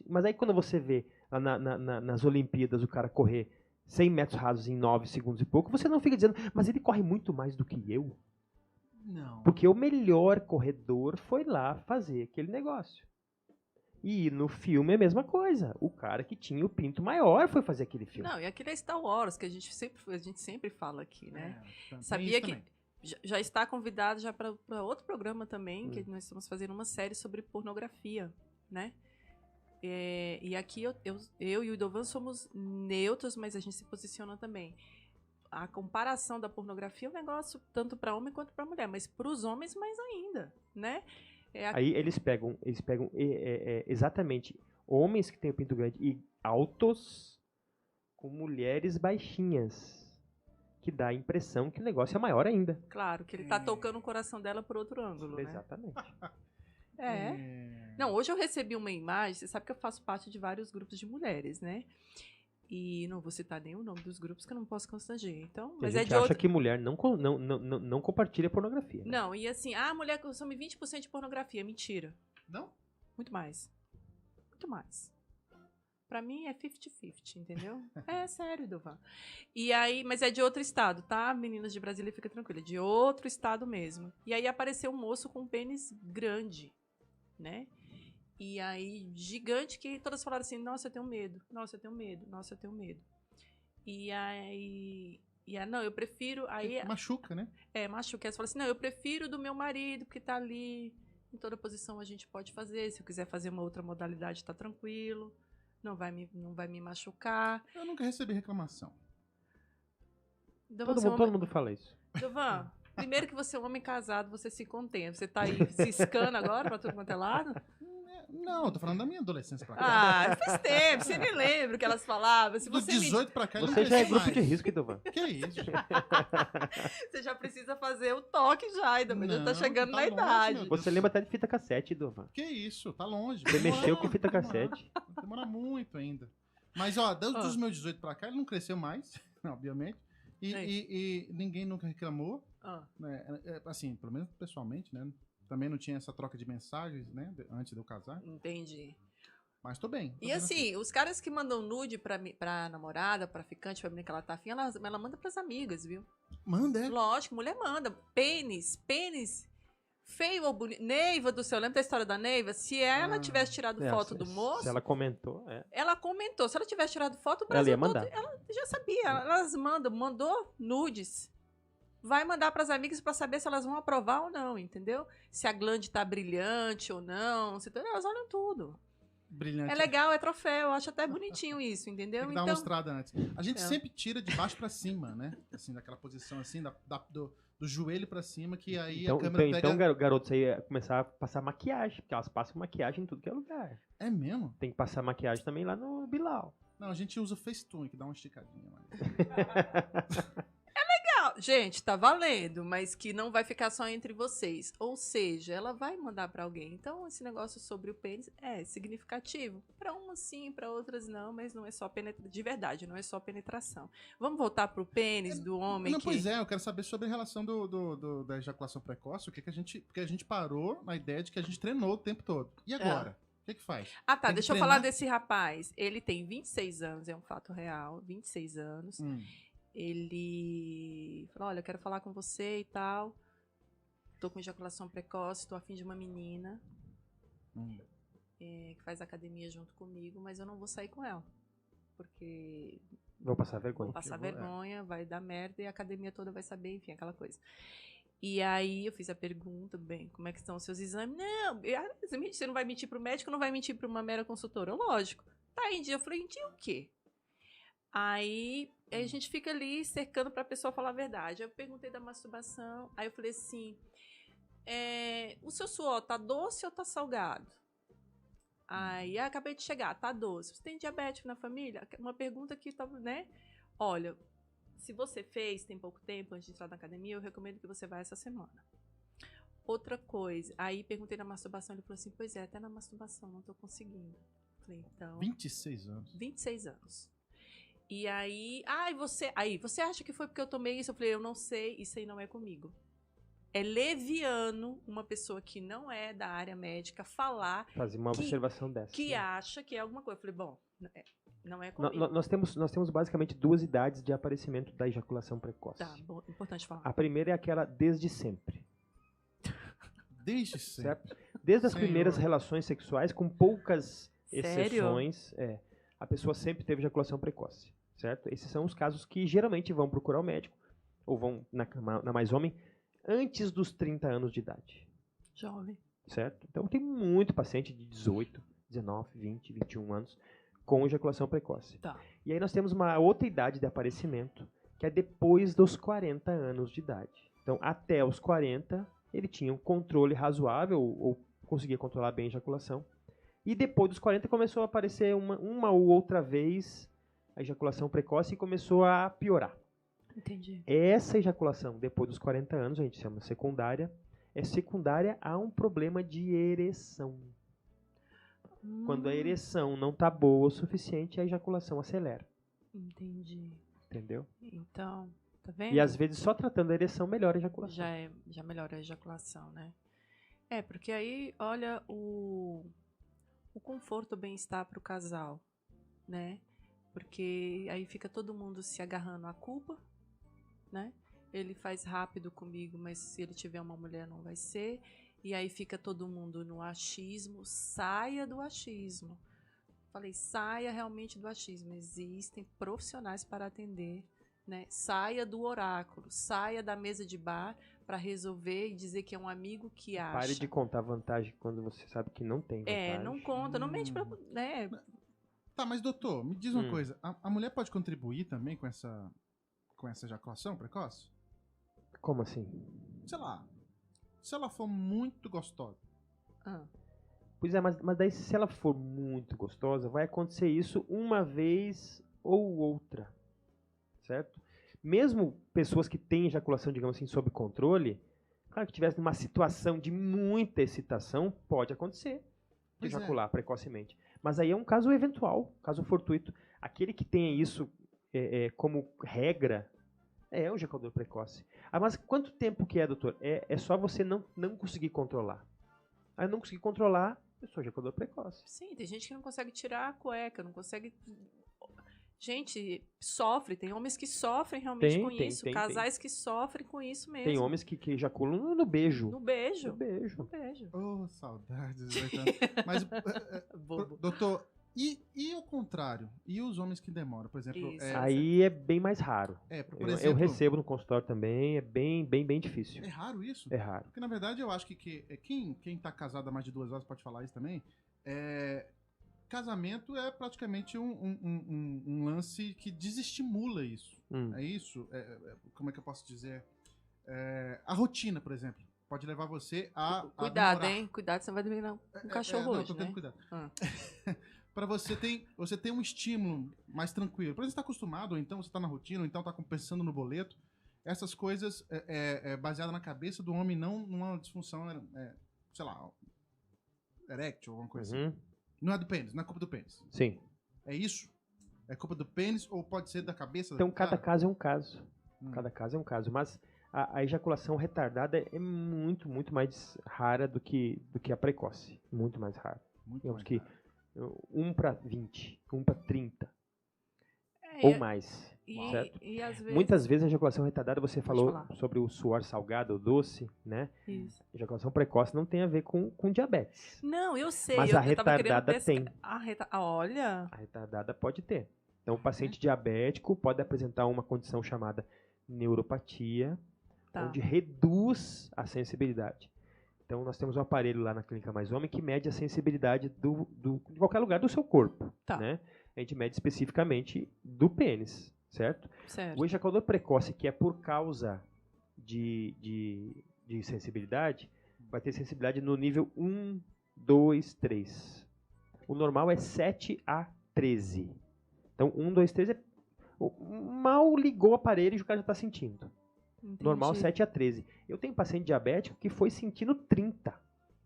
Mas aí quando você vê nas Olimpíadas o cara correr 100 metros rasos em 9 segundos e pouco, você não fica dizendo, mas ele corre muito mais do que eu. Não. Porque o melhor corredor foi lá fazer aquele negócio. E no filme é a mesma coisa. O cara que tinha o pinto maior foi fazer aquele filme. Não, e aquele é Star Wars, que a gente sempre fala aqui, né? Sabia que já está convidado já para outro programa também, que nós estamos fazendo uma série sobre pornografia, né? E aqui eu e o Idovan somos neutros, mas a gente se posiciona também. A comparação da pornografia é um negócio tanto para homem quanto para mulher, mas para os homens mais ainda, né? Aí eles pegam exatamente homens que têm o pinto grande e altos com mulheres baixinhas, que dá a impressão que o negócio é maior ainda. Claro, que ele tá tocando o coração dela por outro ângulo, né? Exatamente. Não, hoje eu recebi uma imagem, você sabe que eu faço parte de vários grupos de mulheres, né? E não vou citar nem o nome dos grupos que eu não posso constranger. Então, mas a gente acha que mulher não compartilha pornografia. Né? Não, e assim, a mulher consome 20% de pornografia. Mentira. Não? Muito mais. Muito mais. pra mim é 50-50, entendeu? É sério, Dovan. E aí, mas é de outro estado, tá? Meninas de Brasília, fica tranquila, de outro estado mesmo. E aí apareceu um moço com um pênis grande, né? E aí, gigante, que todas falaram assim, nossa, eu tenho medo, nossa, eu tenho medo, nossa, eu tenho medo. E aí, não, eu prefiro... Aí, machuca, né? Machuca. Aí você fala assim, não, eu prefiro do meu marido, porque tá ali, em toda posição a gente pode fazer, se eu quiser fazer uma outra modalidade, tá tranquilo, não vai me machucar. Eu nunca recebi reclamação. Todo mundo fala isso. Dovan, primeiro que você é um homem casado, você se contém. Você tá aí ciscando agora pra tudo quanto é lado? Não, eu tô falando da minha adolescência pra cá. Ah, faz tempo, você nem lembra o que elas falavam. Se Dos você 18 pra cá, você já é grupo de risco, Dovan. Que isso? Você já precisa fazer o toque já, ainda, mas já tá chegando tá na longe, idade. meu Você lembra até de fita cassete, Dovan. Que isso, tá longe. Você mexeu com fita cassete. Demora muito ainda. Mas, ó, dos meus 18 pra cá, ele não cresceu mais, obviamente. E ninguém nunca reclamou. Né? Assim, pelo menos pessoalmente, né? Também não tinha essa troca de mensagens, né? Antes de eu casar. Entendi. Mas tô bem. E assim, os caras que mandam nude pra namorada, pra ficante, pra menina que ela tá afim, ela manda pras amigas, viu? Manda, é? Lógico, mulher manda. Pênis feio ou bonito. Neiva do céu, lembra da história da Neiva? Se ela tivesse tirado foto do moço... Se ela comentou, Ela comentou. Se ela tivesse tirado foto, o ela Brasil ia mandar. todo, ela já sabia. Elas mandou nudes. Vai mandar pras amigas pra saber se elas vão aprovar ou não, entendeu? Se a glande tá brilhante ou não. Elas olham tudo. Brilhante. É legal, é troféu. Eu acho até bonitinho isso, entendeu? Tem que dar uma mostrada antes. A gente sempre tira de baixo pra cima, né? Assim, daquela posição assim, do joelho pra cima, que aí a câmera pega... Então, garotos aí ia começar a passar maquiagem, porque elas passam maquiagem em tudo que é lugar. É mesmo? Tem que passar maquiagem também lá no Bilal. Não, a gente usa Facetune, que dá uma esticadinha. Gente, tá valendo, mas que não vai ficar só entre vocês. Ou seja, ela vai mandar pra alguém. Então, esse negócio sobre o pênis é significativo. Pra umas sim, pra outras não, mas não é só penetração. De verdade, não é só penetração. Vamos voltar pro pênis do homem Pois é, eu quero saber sobre a relação da ejaculação precoce, porque a gente parou na ideia de que a gente treinou o tempo todo. E agora? O que faz? Ah, tá, deixa eu falar desse rapaz. Ele tem 26 anos, é um fato real, 26 anos. Ele falou, olha, eu quero falar com você e tal. Tô com ejaculação precoce, tô afim de uma menina que faz academia junto comigo, mas eu não vou sair com ela. Porque... Vou passar vergonha. Vou passar vergonha, vai dar merda e a academia toda vai saber, enfim, aquela coisa. E aí eu fiz a pergunta, bem, como é que estão os seus exames? Não, você não vai mentir pro médico, não vai mentir pra uma mera consultora. Lógico. Tá, em dia. Eu falei, em dia o quê? Aí a gente fica ali cercando pra pessoa falar a verdade. Aí eu perguntei da masturbação, aí eu falei assim, o seu suor tá doce ou tá salgado? Aí acabei de chegar, tá doce. Você tem diabético na família? Uma pergunta que tava, né? Olha, se você fez tem pouco tempo antes de entrar na academia, eu recomendo que você vá essa semana. Outra coisa, aí perguntei na masturbação, ele falou assim, pois é, até na masturbação não tô conseguindo. Falei, então... 26 anos. 26 anos. E aí, você acha que foi porque eu tomei isso? Eu falei, eu não sei, isso aí não é comigo. É leviano uma pessoa que não é da área médica falar... Fazer uma observação dessa. Que acha que é alguma coisa. Eu falei, bom, não é comigo. Nós temos basicamente duas idades de aparecimento da ejaculação precoce. Tá, bom, importante falar. A primeira é aquela desde sempre. Desde sempre? Certo? Desde as primeiras relações sexuais, com poucas exceções, a pessoa sempre teve ejaculação precoce. Certo? Esses são os casos que geralmente vão procurar o médico, ou vão na mais homem, antes dos 30 anos de idade. Jovem. Certo? Então tem muito paciente de 18, 19, 20, 21 anos com ejaculação precoce. Tá. E aí nós temos uma outra idade de aparecimento, que é depois dos 40 anos de idade. Então até os 40 ele tinha um controle razoável, ou conseguia controlar bem a ejaculação. E depois dos 40 começou a aparecer uma ou outra vez a ejaculação precoce e começou a piorar. Entendi. Essa ejaculação, depois dos 40 anos, a gente chama secundária, é secundária a um problema de ereção. Quando a ereção não está boa o suficiente, a ejaculação acelera. Entendi. Entendeu? Então, tá vendo? E às vezes só tratando a ereção melhora a ejaculação. Já melhora a ejaculação, né? Porque aí, olha o conforto, o bem-estar para o casal. né? Porque aí fica todo mundo se agarrando à culpa, né? Ele faz rápido comigo, mas se ele tiver uma mulher não vai ser. E aí fica todo mundo no achismo. Saia do achismo. Falei, saia realmente do achismo. Existem profissionais para atender, né? Saia do oráculo, saia da mesa de bar para resolver e dizer que é um amigo que acha. Pare de contar vantagem quando você sabe que não tem vantagem. Não conta, não mente pra... né? Tá, mas doutor, me diz uma coisa. A mulher pode contribuir também com essa ejaculação precoce? Como assim? Sei lá. Se ela for muito gostosa. Pois é, mas daí se ela for muito gostosa, vai acontecer isso uma vez ou outra. Certo? Mesmo pessoas que têm ejaculação, digamos assim, sob controle, claro que tivesse numa situação de muita excitação, pode acontecer de ejacular precocemente. Mas aí é um caso eventual, caso fortuito. Aquele que tenha isso como regra é o ejaculador precoce. Mas quanto tempo que é, doutor? É só você não conseguir controlar. Aí não conseguir controlar, eu sou ejaculador precoce. Sim, tem gente que não consegue tirar a cueca, não consegue... Gente, sofre. Tem homens que sofrem realmente com isso. Casais que sofrem com isso mesmo. Tem homens que ejaculam no beijo. No beijo. No beijo. No beijo. Oh, saudades. Mas, doutor, e o contrário? E os homens que demoram, por exemplo? Aí é bem mais raro. Por exemplo, eu recebo no consultório também, é bem difícil. É raro isso? É raro. Porque, na verdade, eu acho que quem tá casado há mais de 2 horas pode falar isso também. Casamento é praticamente um lance que desestimula isso. É isso? Como é que eu posso dizer? A rotina, por exemplo, pode levar você a Cuidado, demorar. hein? Cuidado, você vai dormir um cachorro hoje, tô tendo né? cuidado. Para você ter um estímulo mais tranquilo. Por exemplo, você está acostumado, ou então você está na rotina, ou então está pensando no boleto. Essas coisas baseadas na cabeça do homem, não numa disfunção, sei lá, eréctil, alguma coisa assim. Não é do pênis, não é culpa do pênis. Sim. É isso? É culpa do pênis ou pode ser da cabeça? Então, cada caso é um caso. Cada caso é um caso. Mas a ejaculação retardada é muito, muito mais rara do que a precoce. Muito mais rara. Digamos que 1 para 20, 1 para 30. Ou mais. Certo? E às vezes... Muitas vezes a ejaculação retardada, você falou sobre o suor salgado ou doce, né? Isso. Ejaculação precoce não tem a ver com diabetes. Não, eu sei. Mas a retardada tem. Olha. A retardada pode ter. Então, o paciente diabético pode apresentar uma condição chamada neuropatia, onde reduz a sensibilidade. Então, nós temos um aparelho lá na Clínica Mais Homem que mede a sensibilidade de qualquer lugar do seu corpo. Né? A gente mede especificamente do pênis. Certo? O ejaculador precoce, que é por causa de sensibilidade, vai ter sensibilidade no nível 1, 2, 3. O normal é 7 a 13. Então, 1, 2, 3 mal ligou o aparelho e o cara já está sentindo. Entendi. Normal 7 a 13. Eu tenho paciente diabético que foi sentindo 30.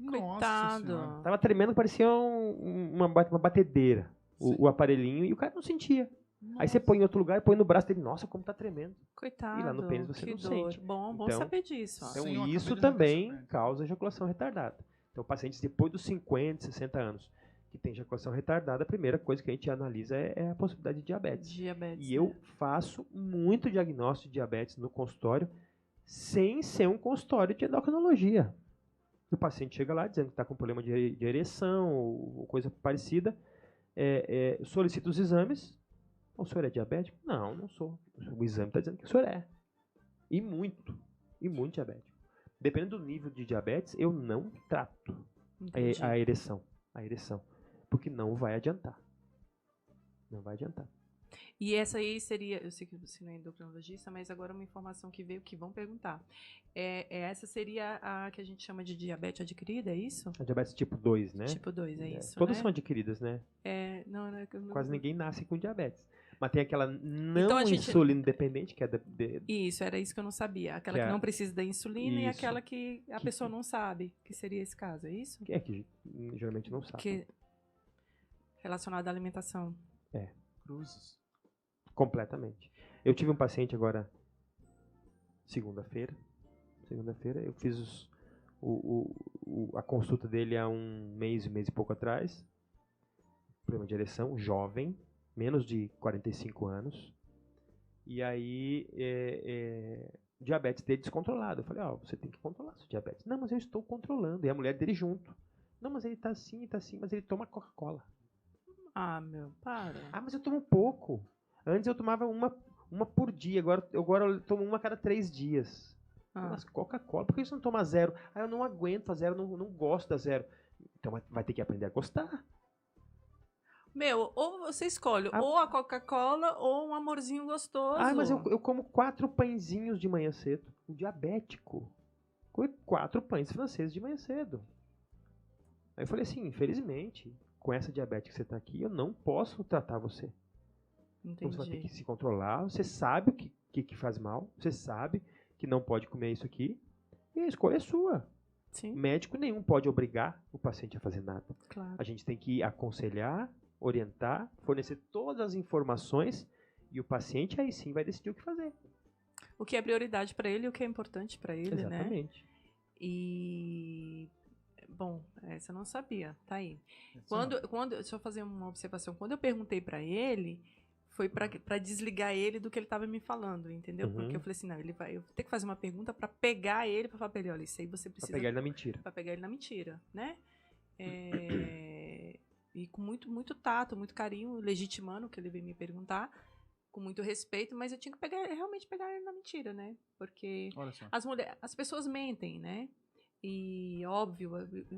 Coitado. Tava tremendo, parecia uma batedeira o aparelhinho e o cara não sentia. Nossa. Aí você põe em outro lugar e põe no braço dele, nossa, como tá tremendo. Coitado. E lá no pênis você não sente. Bom então, saber disso. Então sim, isso também causa ejaculação retardada. Então pacientes depois dos 50, 60 anos que tem ejaculação retardada, a primeira coisa que a gente analisa é a possibilidade de diabetes. E eu faço muito diagnóstico de diabetes no consultório sem ser um consultório de endocrinologia. O paciente chega lá dizendo que está com problema de ereção ou coisa parecida, solicita os exames. O senhor é diabético? Não, não sou. O exame está dizendo que o senhor é. E muito diabético. Dependendo do nível de diabetes, eu não trato a ereção. Porque não vai adiantar. Não vai adiantar. E essa aí seria, eu sei que você não é endocrinologista, mas agora uma informação que veio que vão perguntar. Essa seria a que a gente chama de diabetes adquirida, é isso? A diabetes tipo 2, né? Tipo 2, é isso, Todas são adquiridas, né? Quase ninguém nasce com diabetes. Mas tem aquela insulina dependente, que é Isso, era isso que eu não sabia. Aquela que não precisa da insulina e aquela que a pessoa não sabe, que seria esse caso, é isso? Que geralmente não sabe. Relacionado à alimentação. Cruzes. Completamente. Eu tive um paciente agora, segunda-feira, eu fiz a consulta dele há um mês e pouco atrás. Problema de ereção, jovem, menos de 45 anos. E aí, diabetes dele descontrolado. Eu falei, você tem que controlar seu diabetes. Não, mas eu estou controlando. E a mulher dele junto. Não, mas ele tá assim, mas ele toma Coca-Cola. Ah, meu, para. Ah, mas eu tomo pouco. Antes eu tomava uma por dia, agora eu tomo uma a cada 3 dias. Mas Coca-Cola, por que você não toma zero? Ah, eu não aguento a zero, não gosto da zero. Então vai ter que aprender a gostar. Meu, ou você escolhe ou a Coca-Cola ou um amorzinho gostoso. Ah, mas eu como 4 pãezinhos de manhã cedo. Um diabético. 4 pães franceses de manhã cedo. Aí eu falei assim, infelizmente, com essa diabetes que você está aqui, eu não posso tratar você. Entendi. Então você vai ter que se controlar, você sabe o que faz mal, você sabe que não pode comer isso aqui, e a escolha é sua. Sim. Médico nenhum pode obrigar o paciente a fazer nada. Claro. A gente tem que aconselhar, orientar, fornecer todas as informações, e o paciente aí sim vai decidir o que fazer. O que é prioridade para ele e o que é importante para ele, Exatamente. Né? E... Bom, essa eu não sabia, tá aí. Deixa eu fazer uma observação. Quando eu perguntei para ele, foi para desligar ele do que ele estava me falando, entendeu? Porque eu falei assim, não, eu vou ter que fazer uma pergunta para pegar ele, para falar para ele, olha, isso aí você precisa... Para pegar ele na mentira. Para pegar ele na mentira, né? E com muito, muito tato, muito carinho, legitimando o que ele veio me perguntar, com muito respeito, mas eu tinha que realmente pegar ele na mentira, né? Porque as pessoas mentem, né? E, óbvio,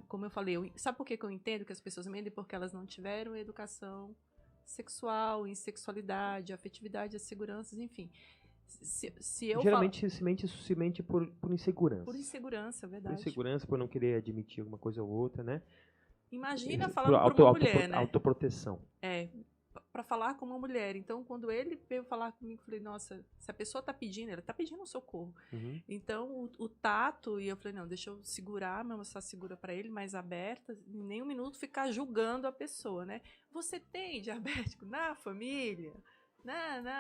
como eu falei, sabe por que eu entendo que as pessoas mentem? Porque elas não tiveram educação sexual, em sexualidade, afetividade, as seguranças, enfim. Geralmente se mente por insegurança. Por insegurança, é verdade. Por insegurança, por não querer admitir alguma coisa ou outra, né? Imagina falando para uma mulher, né? Autoproteção. Para falar com uma mulher. Então, quando ele veio falar comigo, eu falei, nossa, se a pessoa tá pedindo, ela tá pedindo um socorro. Então, o tato, e eu falei, não, deixa eu segurar, mas mostrar segura para ele, mais aberta, em nenhum minuto ficar julgando a pessoa, né? Você tem diabético na família? Não,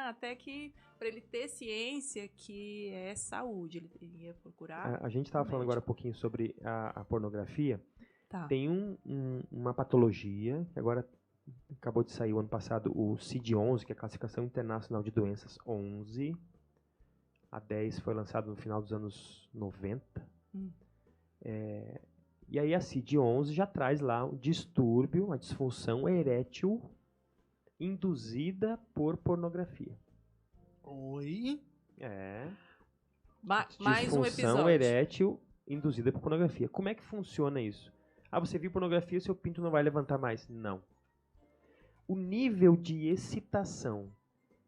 até que para ele ter ciência que é saúde, ele ia procurar. A gente estava falando agora um pouquinho sobre a pornografia. Tá. Tem uma patologia que agora acabou de sair o ano passado, o CID-11, que é a Classificação Internacional de Doenças 11. A 10 foi lançado no final dos anos 90. E aí a CID-11 já traz lá um distúrbio, uma disfunção erétil induzida por pornografia. Oi? Mais um episódio. Disfunção erétil induzida por pornografia. Como é que funciona isso? Você viu pornografia, seu pinto não vai levantar mais. Não. O nível de excitação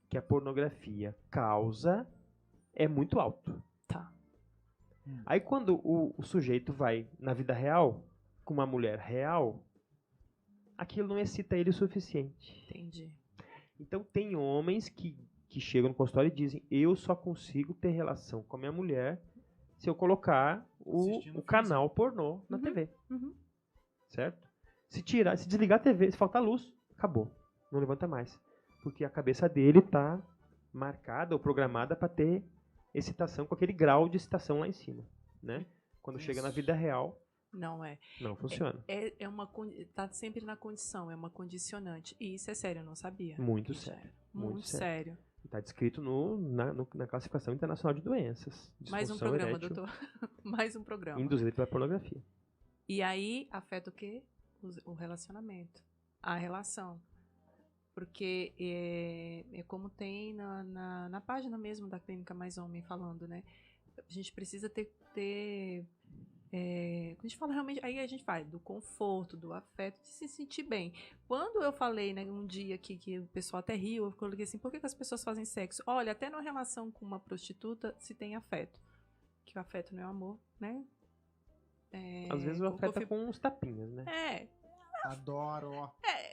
que a pornografia causa é muito alto. Tá. Aí quando o sujeito vai na vida real, com uma mulher real, aquilo não excita ele o suficiente. Entendi. Então tem homens que chegam no consultório e dizem, eu só consigo ter relação com a minha mulher se eu colocar o canal pornô na TV. Certo? Se desligar a TV, se faltar luz, acabou. Não levanta mais. Porque a cabeça dele está marcada ou programada para ter excitação com aquele grau de excitação lá em cima. Né? Quando chega na vida real, não funciona. Tá sempre na condição, é uma condicionante. E isso é sério, eu não sabia. Muito sério. Muito sério. Está descrito na Classificação Internacional de Doenças. Mais um programa, doutor. Mais um programa. Induzido pela pornografia. E aí afeta o quê? O relacionamento. A relação. Porque é como tem na página mesmo da Clínica Mais Homem falando, né? A gente precisa ter quando a gente fala realmente, aí a gente fala do conforto, do afeto, de se sentir bem. Quando eu falei, né, um dia aqui que o pessoal até riu, eu coloquei assim, por que as pessoas fazem sexo? Olha, até numa relação com uma prostituta se tem afeto. Que o afeto não é o amor, né? Às vezes o afeto é com uns tapinhas, né? Adoro.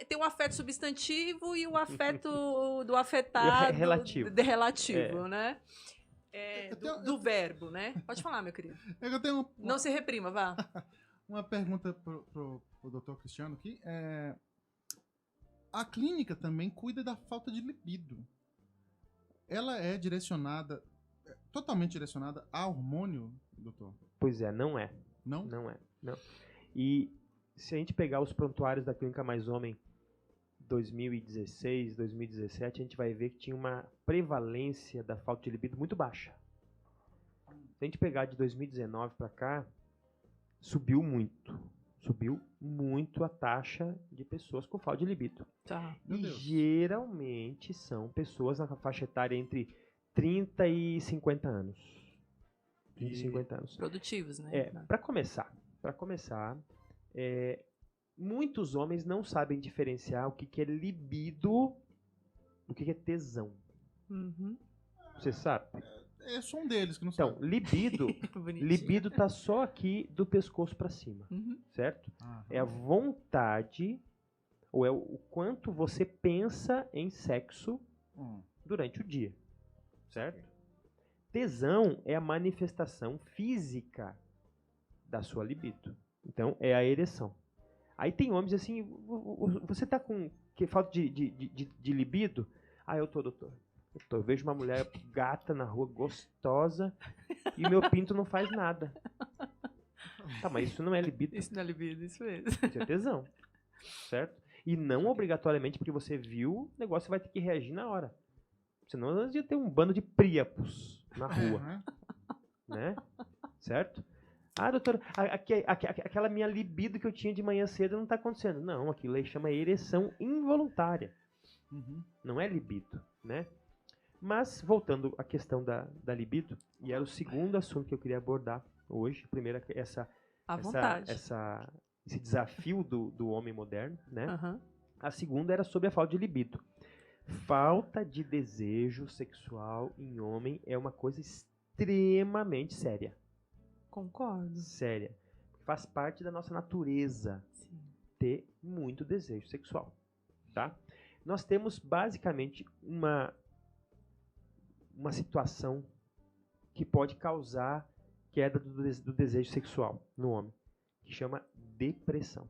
Tem um afeto substantivo e o afeto do afetado. Relativo, né? Do verbo, né? Pode falar, meu querido. Eu tenho não se reprima, vá. Uma pergunta pro Dr. Cristiano aqui. A clínica também cuida da falta de libido. Ela é totalmente direcionada a hormônio, doutor? Pois é, não é. Não? Não é. Não. E se a gente pegar os prontuários da Clínica Mais Homem 2016, 2017, a gente vai ver que tinha uma prevalência da falta de libido muito baixa. Se a gente pegar de 2019 para cá, subiu muito a taxa de pessoas com falta de libido. Tá. E geralmente são pessoas na faixa etária entre 30 e 50 anos. 30 e 50 anos. Produtivos, né? Para começar, muitos homens não sabem diferenciar o que é libido do que é tesão. Uhum. Você sabe? Eu sou um deles que não Então, sabe. libido tá só aqui do pescoço para cima, certo? É a vontade, ou é o quanto você pensa em sexo durante o dia, certo? Tesão é a manifestação física da sua libido. Então, é a ereção. Aí tem homens assim, você tá com falta de libido? Eu tô, doutor. Eu vejo uma mulher gata na rua, gostosa, e meu pinto não faz nada. Tá, mas isso não é libido. Isso não é libido, isso mesmo. Isso é tesão, certo? E não obrigatoriamente porque você viu, o negócio vai ter que reagir na hora. Senão nós ia ter um bando de príapos na rua, né? Certo? Doutor, aquela minha libido que eu tinha de manhã cedo não está acontecendo. Não, aquilo aí chama ereção involuntária. Não é libido, né? Mas, voltando à questão da libido, e era o segundo assunto que eu queria abordar hoje. Primeiro, esse desafio do homem moderno, né? A segunda era sobre a falta de libido. Falta de desejo sexual em homem é uma coisa extremamente séria. Concordo. Séria. Faz parte da nossa natureza ter muito desejo sexual, tá? Nós temos basicamente uma situação que pode causar queda do desejo sexual no homem, que chama depressão.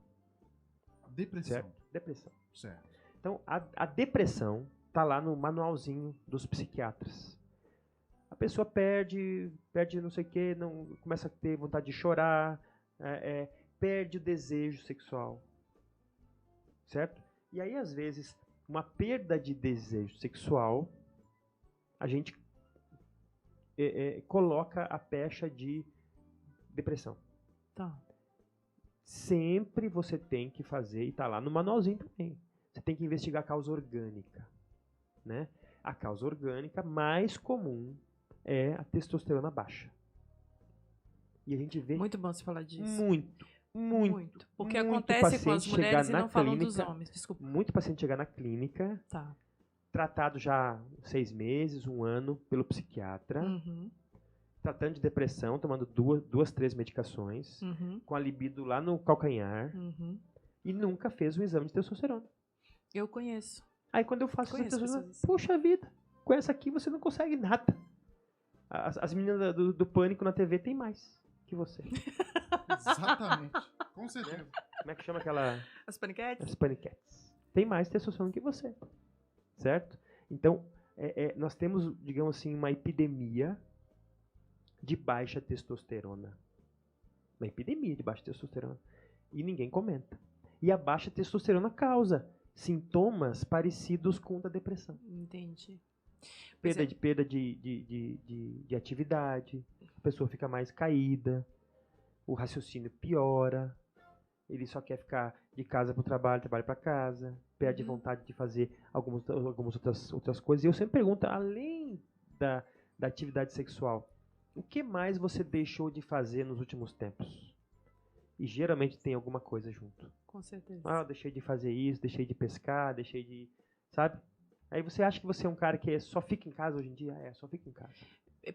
Depressão. Certo? Depressão. Certo. Então, a depressão está lá no manualzinho dos psiquiatras. A pessoa perde não sei o quê, começa a ter vontade de chorar, perde o desejo sexual. Certo? E aí, às vezes, uma perda de desejo sexual, a gente coloca a pecha de depressão. Tá. Sempre você tem que fazer, e está lá no manualzinho também, você tem que investigar a causa orgânica. Né? A causa orgânica mais comum é a testosterona baixa. E a gente vê... Muito bom você falar disso. Muito. Porque acontece com as mulheres e não falam dos homens. Desculpa. Muito paciente chegar na clínica, tratado já 6 meses, 1 ano, pelo psiquiatra, tratando de depressão, tomando 2, 3 medicações, com a libido lá no calcanhar, e nunca fez um exame de testosterona. Eu conheço. Aí quando eu faço essa testosterona, puxa vida, com essa aqui você não consegue nada. As meninas do Pânico na TV tem mais que você. Exatamente. Com certeza. Como é que chama aquela... As paniquetes? As paniquetes. Tem mais testosterona que você. Certo? Então, nós temos, digamos assim, uma epidemia de baixa testosterona. Uma epidemia de baixa testosterona. E ninguém comenta. E a baixa testosterona causa sintomas parecidos com o da depressão. Entendi. Perda de atividade, a pessoa fica mais caída, o raciocínio piora, ele só quer ficar de casa para o trabalho para casa, perde vontade de fazer algumas outras coisas. E eu sempre pergunto, além da atividade sexual, o que mais você deixou de fazer nos últimos tempos? E geralmente tem alguma coisa junto. Com certeza. Eu deixei de fazer isso, deixei de pescar, deixei de... Sabe? Aí você acha que você é um cara que só fica em casa hoje em dia? Só fica em casa.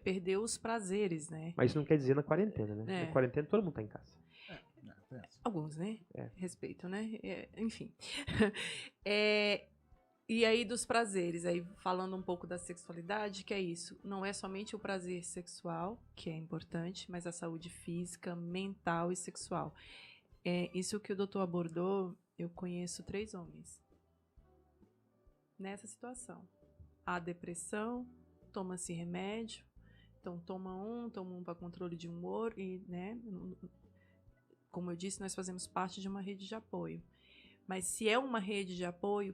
Perdeu os prazeres, né? Mas isso não quer dizer na quarentena, né? Na quarentena todo mundo tá em casa. Alguns, né? Respeito, né? Enfim. E aí dos prazeres, aí falando um pouco da sexualidade, que é isso. Não é somente o prazer sexual, que é importante, mas a saúde física, mental e sexual. Isso que o doutor abordou, eu conheço 3 homens nessa situação. A depressão, toma-se remédio, então toma um para controle de humor e, né, como eu disse, nós fazemos parte de uma rede de apoio. Mas se é uma rede de apoio,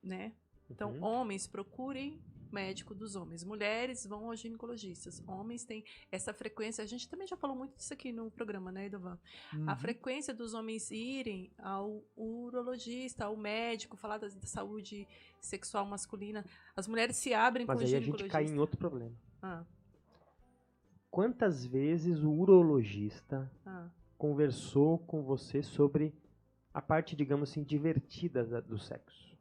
né? Então, homens, procurem médico dos homens. Mulheres vão aos ginecologistas. Homens têm essa frequência. A gente também já falou muito disso aqui no programa, né, Edovan? A frequência dos homens irem ao urologista, ao médico, falar da saúde sexual masculina. As mulheres se abrem com o ginecologista. Mas aí a gente cai em outro problema. Ah. Quantas vezes o urologista conversou com você sobre a parte, digamos assim, divertida do sexo?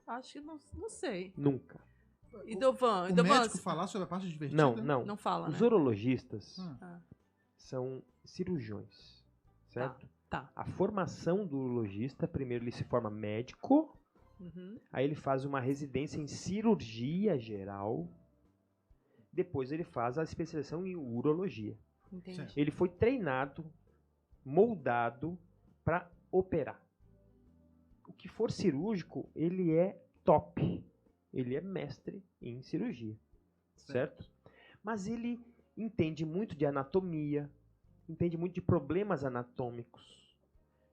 Acho que não sei. Nunca. O médico falar sobre a parte divertida? Não fala, Os né? urologistas são cirurgiões, certo? Tá. A formação do urologista, primeiro ele se forma médico, aí ele faz uma residência em cirurgia geral, depois ele faz a especialização em urologia. Entendi. Ele foi treinado, moldado para operar. O que for cirúrgico, ele é top. Ele é mestre em cirurgia, certo? Mas ele entende muito de anatomia, entende muito de problemas anatômicos,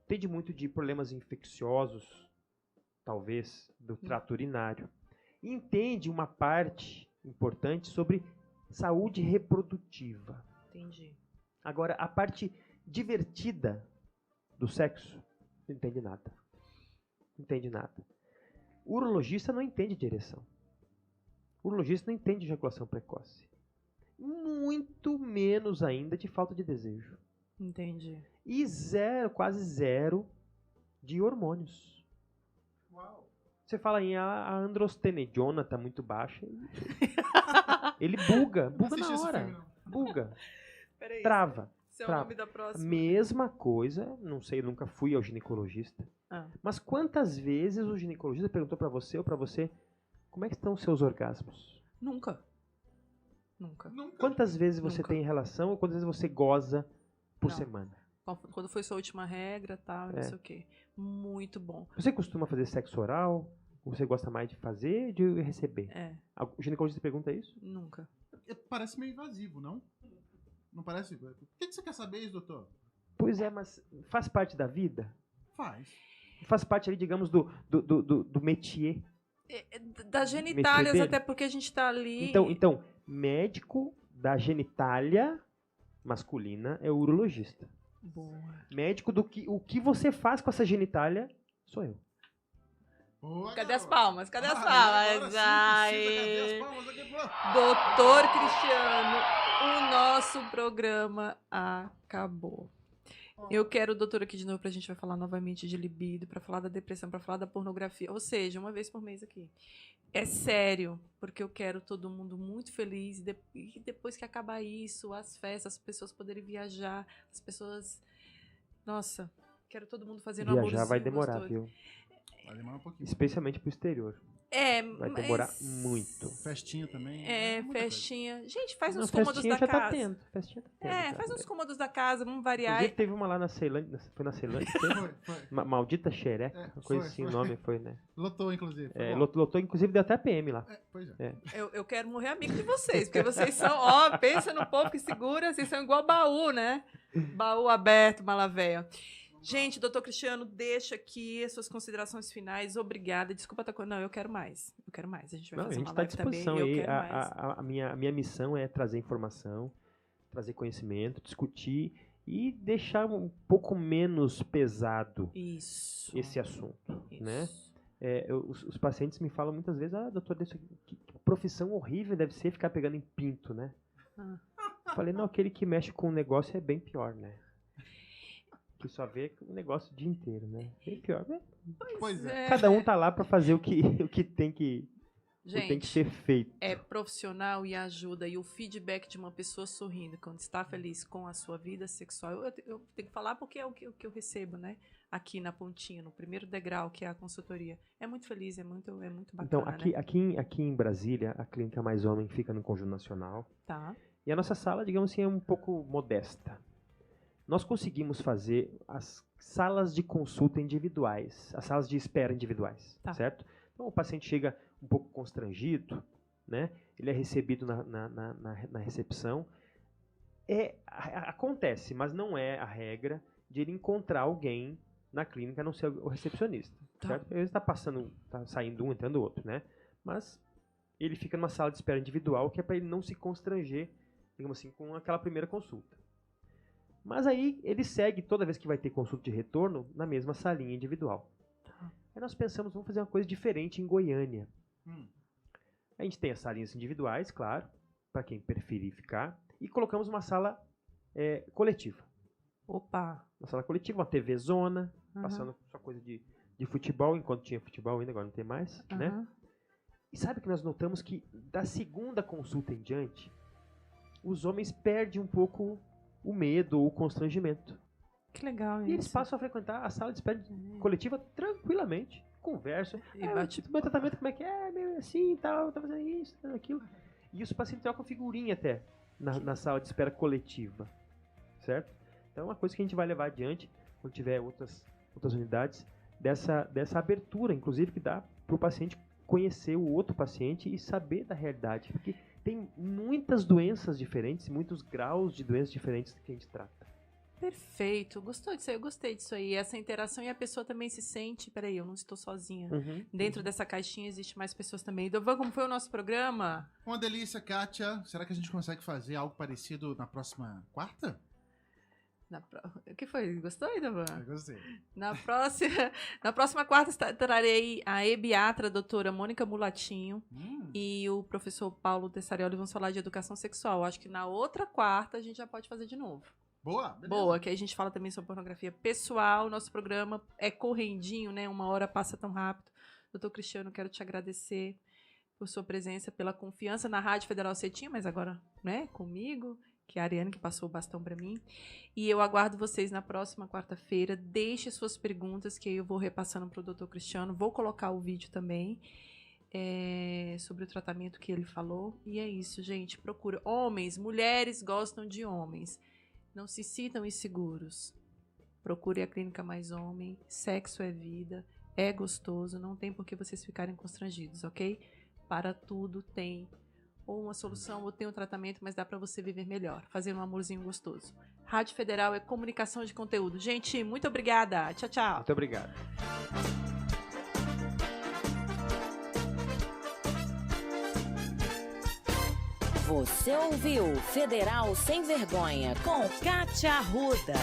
entende muito de problemas infecciosos, talvez, do trato urinário. E entende uma parte importante sobre saúde reprodutiva. Entendi. Agora, a parte divertida do sexo, não entende nada. Não entende nada. O urologista não entende de ereção. O urologista não entende de ejaculação precoce. Muito menos ainda de falta de desejo. Entendi. E quase zero de hormônios. Uau. Você fala em a androstenediona tá muito baixa. Ele buga na hora. Buga. Peraí. Trava. Esse é o nome da próxima. Mesma coisa, não sei, eu nunca fui ao ginecologista. Mas quantas vezes o ginecologista perguntou pra você ou pra você como é que estão os seus orgasmos? Nunca. Quantas vezes você tem relação ou quantas vezes você goza por semana? Quando foi sua última regra, tal, não sei o quê. Muito bom. Você costuma fazer sexo oral? Ou você gosta mais de fazer ou de receber? O ginecologista pergunta isso? Nunca. Parece meio invasivo, não? Não parece? Por que você quer saber isso, doutor? Pois é, mas faz parte da vida? Faz. Faz parte ali, digamos, do métier. Das genitálias, até porque a gente tá ali... Então, médico da genitália masculina é o urologista. Boa. Médico o que você faz com essa genitália sou eu. Boa, Cadê as palmas? Cadê as palmas? Cadê as palmas aqui, pô? Doutor Cristiano, o nosso programa acabou. Eu quero o doutor aqui de novo pra gente vai falar novamente de libido, pra falar da depressão, pra falar da pornografia. Ou seja, uma vez por mês aqui. É sério, porque eu quero todo mundo muito feliz. E depois que acabar isso, as festas, as pessoas poderem viajar, as pessoas... Nossa, quero todo mundo fazendo amorzinho Viajar vai demorar, gostoso. viu? Vai demorar um pouquinho. Especialmente pro exterior. Vai demorar muito. Festinha também. Festinha. Coisa. Gente, faz uns festinha cômodos da já casa. Tá tendo. Festinha tá tendo. Faz uns cômodos da casa, vamos variar. Inclusive teve uma lá na Ceilândia. Foi na Ceilândia? Foi. Maldita xereca. Uma coisa assim, o nome foi, né? Lotou, inclusive. Lotou, inclusive deu até PM lá. Pois é. Eu quero morrer amigo de vocês, porque vocês são, pensa no povo que segura, vocês são igual baú, né? Baú aberto, mala véia. Gente, doutor Cristiano, deixa aqui as suas considerações finais. Obrigada. Desculpa estar com... Não, eu quero mais. A gente vai fazer uma live também. Eu quero mais. A minha missão é trazer informação, trazer conhecimento, discutir e deixar um pouco menos pesado esse assunto. Né? Os pacientes me falam muitas vezes, doutor, que profissão horrível deve ser ficar pegando em pinto, né? Falei, não, aquele que mexe com o negócio é bem pior, né? Que só vê o negócio o dia inteiro, né? Bem pior, né? Pois é. Cada um tá lá pra fazer o que tem que... Gente, tem que ser feito. É profissional e ajuda. E o feedback de uma pessoa sorrindo, quando está feliz com a sua vida sexual, eu tenho que falar porque é o que eu recebo, né? Aqui na pontinha, no primeiro degrau, que é a consultoria. É muito feliz, é muito bacana. Então, né? aqui em Brasília, a Clínica Mais Homem fica no Conjunto Nacional. Tá. E a nossa sala, digamos assim, é um pouco modesta. Nós conseguimos fazer as salas de consulta individuais, as salas de espera individuais, certo? Então, o paciente chega um pouco constrangido, né? Ele é recebido na recepção. Acontece, mas não é a regra de ele encontrar alguém na clínica, a não ser o recepcionista. Certo? Ele está saindo um, entrando o outro, né? Mas ele fica numa sala de espera individual, que é para ele não se constranger, digamos assim, com aquela primeira consulta. Mas aí ele segue, toda vez que vai ter consulta de retorno, na mesma salinha individual. Aí nós pensamos, vamos fazer uma coisa diferente em Goiânia. A gente tem as salinhas individuais, claro, para quem preferir ficar, e colocamos uma sala coletiva. Opa! Uma sala coletiva, uma TV zona, passando só coisa de futebol, enquanto tinha futebol ainda, agora não tem mais, né? E sabe que nós notamos que da segunda consulta em diante, os homens perdem um pouco o medo ou o constrangimento. Que legal isso. E eles passam a frequentar a sala de espera coletiva tranquilamente, conversam. Meu tratamento como é que é? Meio assim e tal, tá fazendo isso, tá fazendo aquilo. E os pacientes trocam figurinha até na sala de espera coletiva, certo? Então é uma coisa que a gente vai levar adiante quando tiver outras unidades, dessa abertura, inclusive, que dá para o paciente conhecer o outro paciente e saber da realidade. Porque tem muitas doenças diferentes, muitos graus de doenças diferentes que a gente trata. Perfeito, eu gostei disso aí. Essa interação e a pessoa também se sente, peraí, eu não estou sozinha. Dentro dessa caixinha existe mais pessoas também. Dovan, como foi o nosso programa? Uma delícia, Kátia. Será que a gente consegue fazer algo parecido na próxima quarta? O que foi? Gostou, Dovan? Eu gostei. Na próxima quarta trarei a ebiatra, a doutora Mônica Mulatinho, e o professor Paulo Tessarioli vão falar de educação sexual. Acho que na outra quarta a gente já pode fazer de novo. Boa, beleza. Boa, que aí a gente fala também sobre pornografia pessoal. Nosso programa é correndinho, né? Uma hora passa tão rápido. Doutor Cristiano, quero te agradecer por sua presença, pela confiança na Rádio Federal Cetim, mas agora, né, comigo, que é a Ariane que passou o bastão para mim. E eu aguardo vocês na próxima quarta-feira. Deixe suas perguntas, que aí eu vou repassando para o doutor Cristiano. Vou colocar o vídeo também sobre o tratamento que ele falou. E é isso, gente. Procura. Homens, mulheres gostam de homens. Não se sintam inseguros. Procure a Clínica Mais Homem. Sexo é vida. É gostoso. Não tem por que vocês ficarem constrangidos, ok? Para tudo tem ou uma solução ou tem um tratamento, mas dá para você viver melhor, fazer um amorzinho gostoso. Rádio Federal é comunicação de conteúdo. Gente, muito obrigada. Tchau, tchau. Muito obrigado. Você ouviu Federal Sem Vergonha com Kátia Arruda.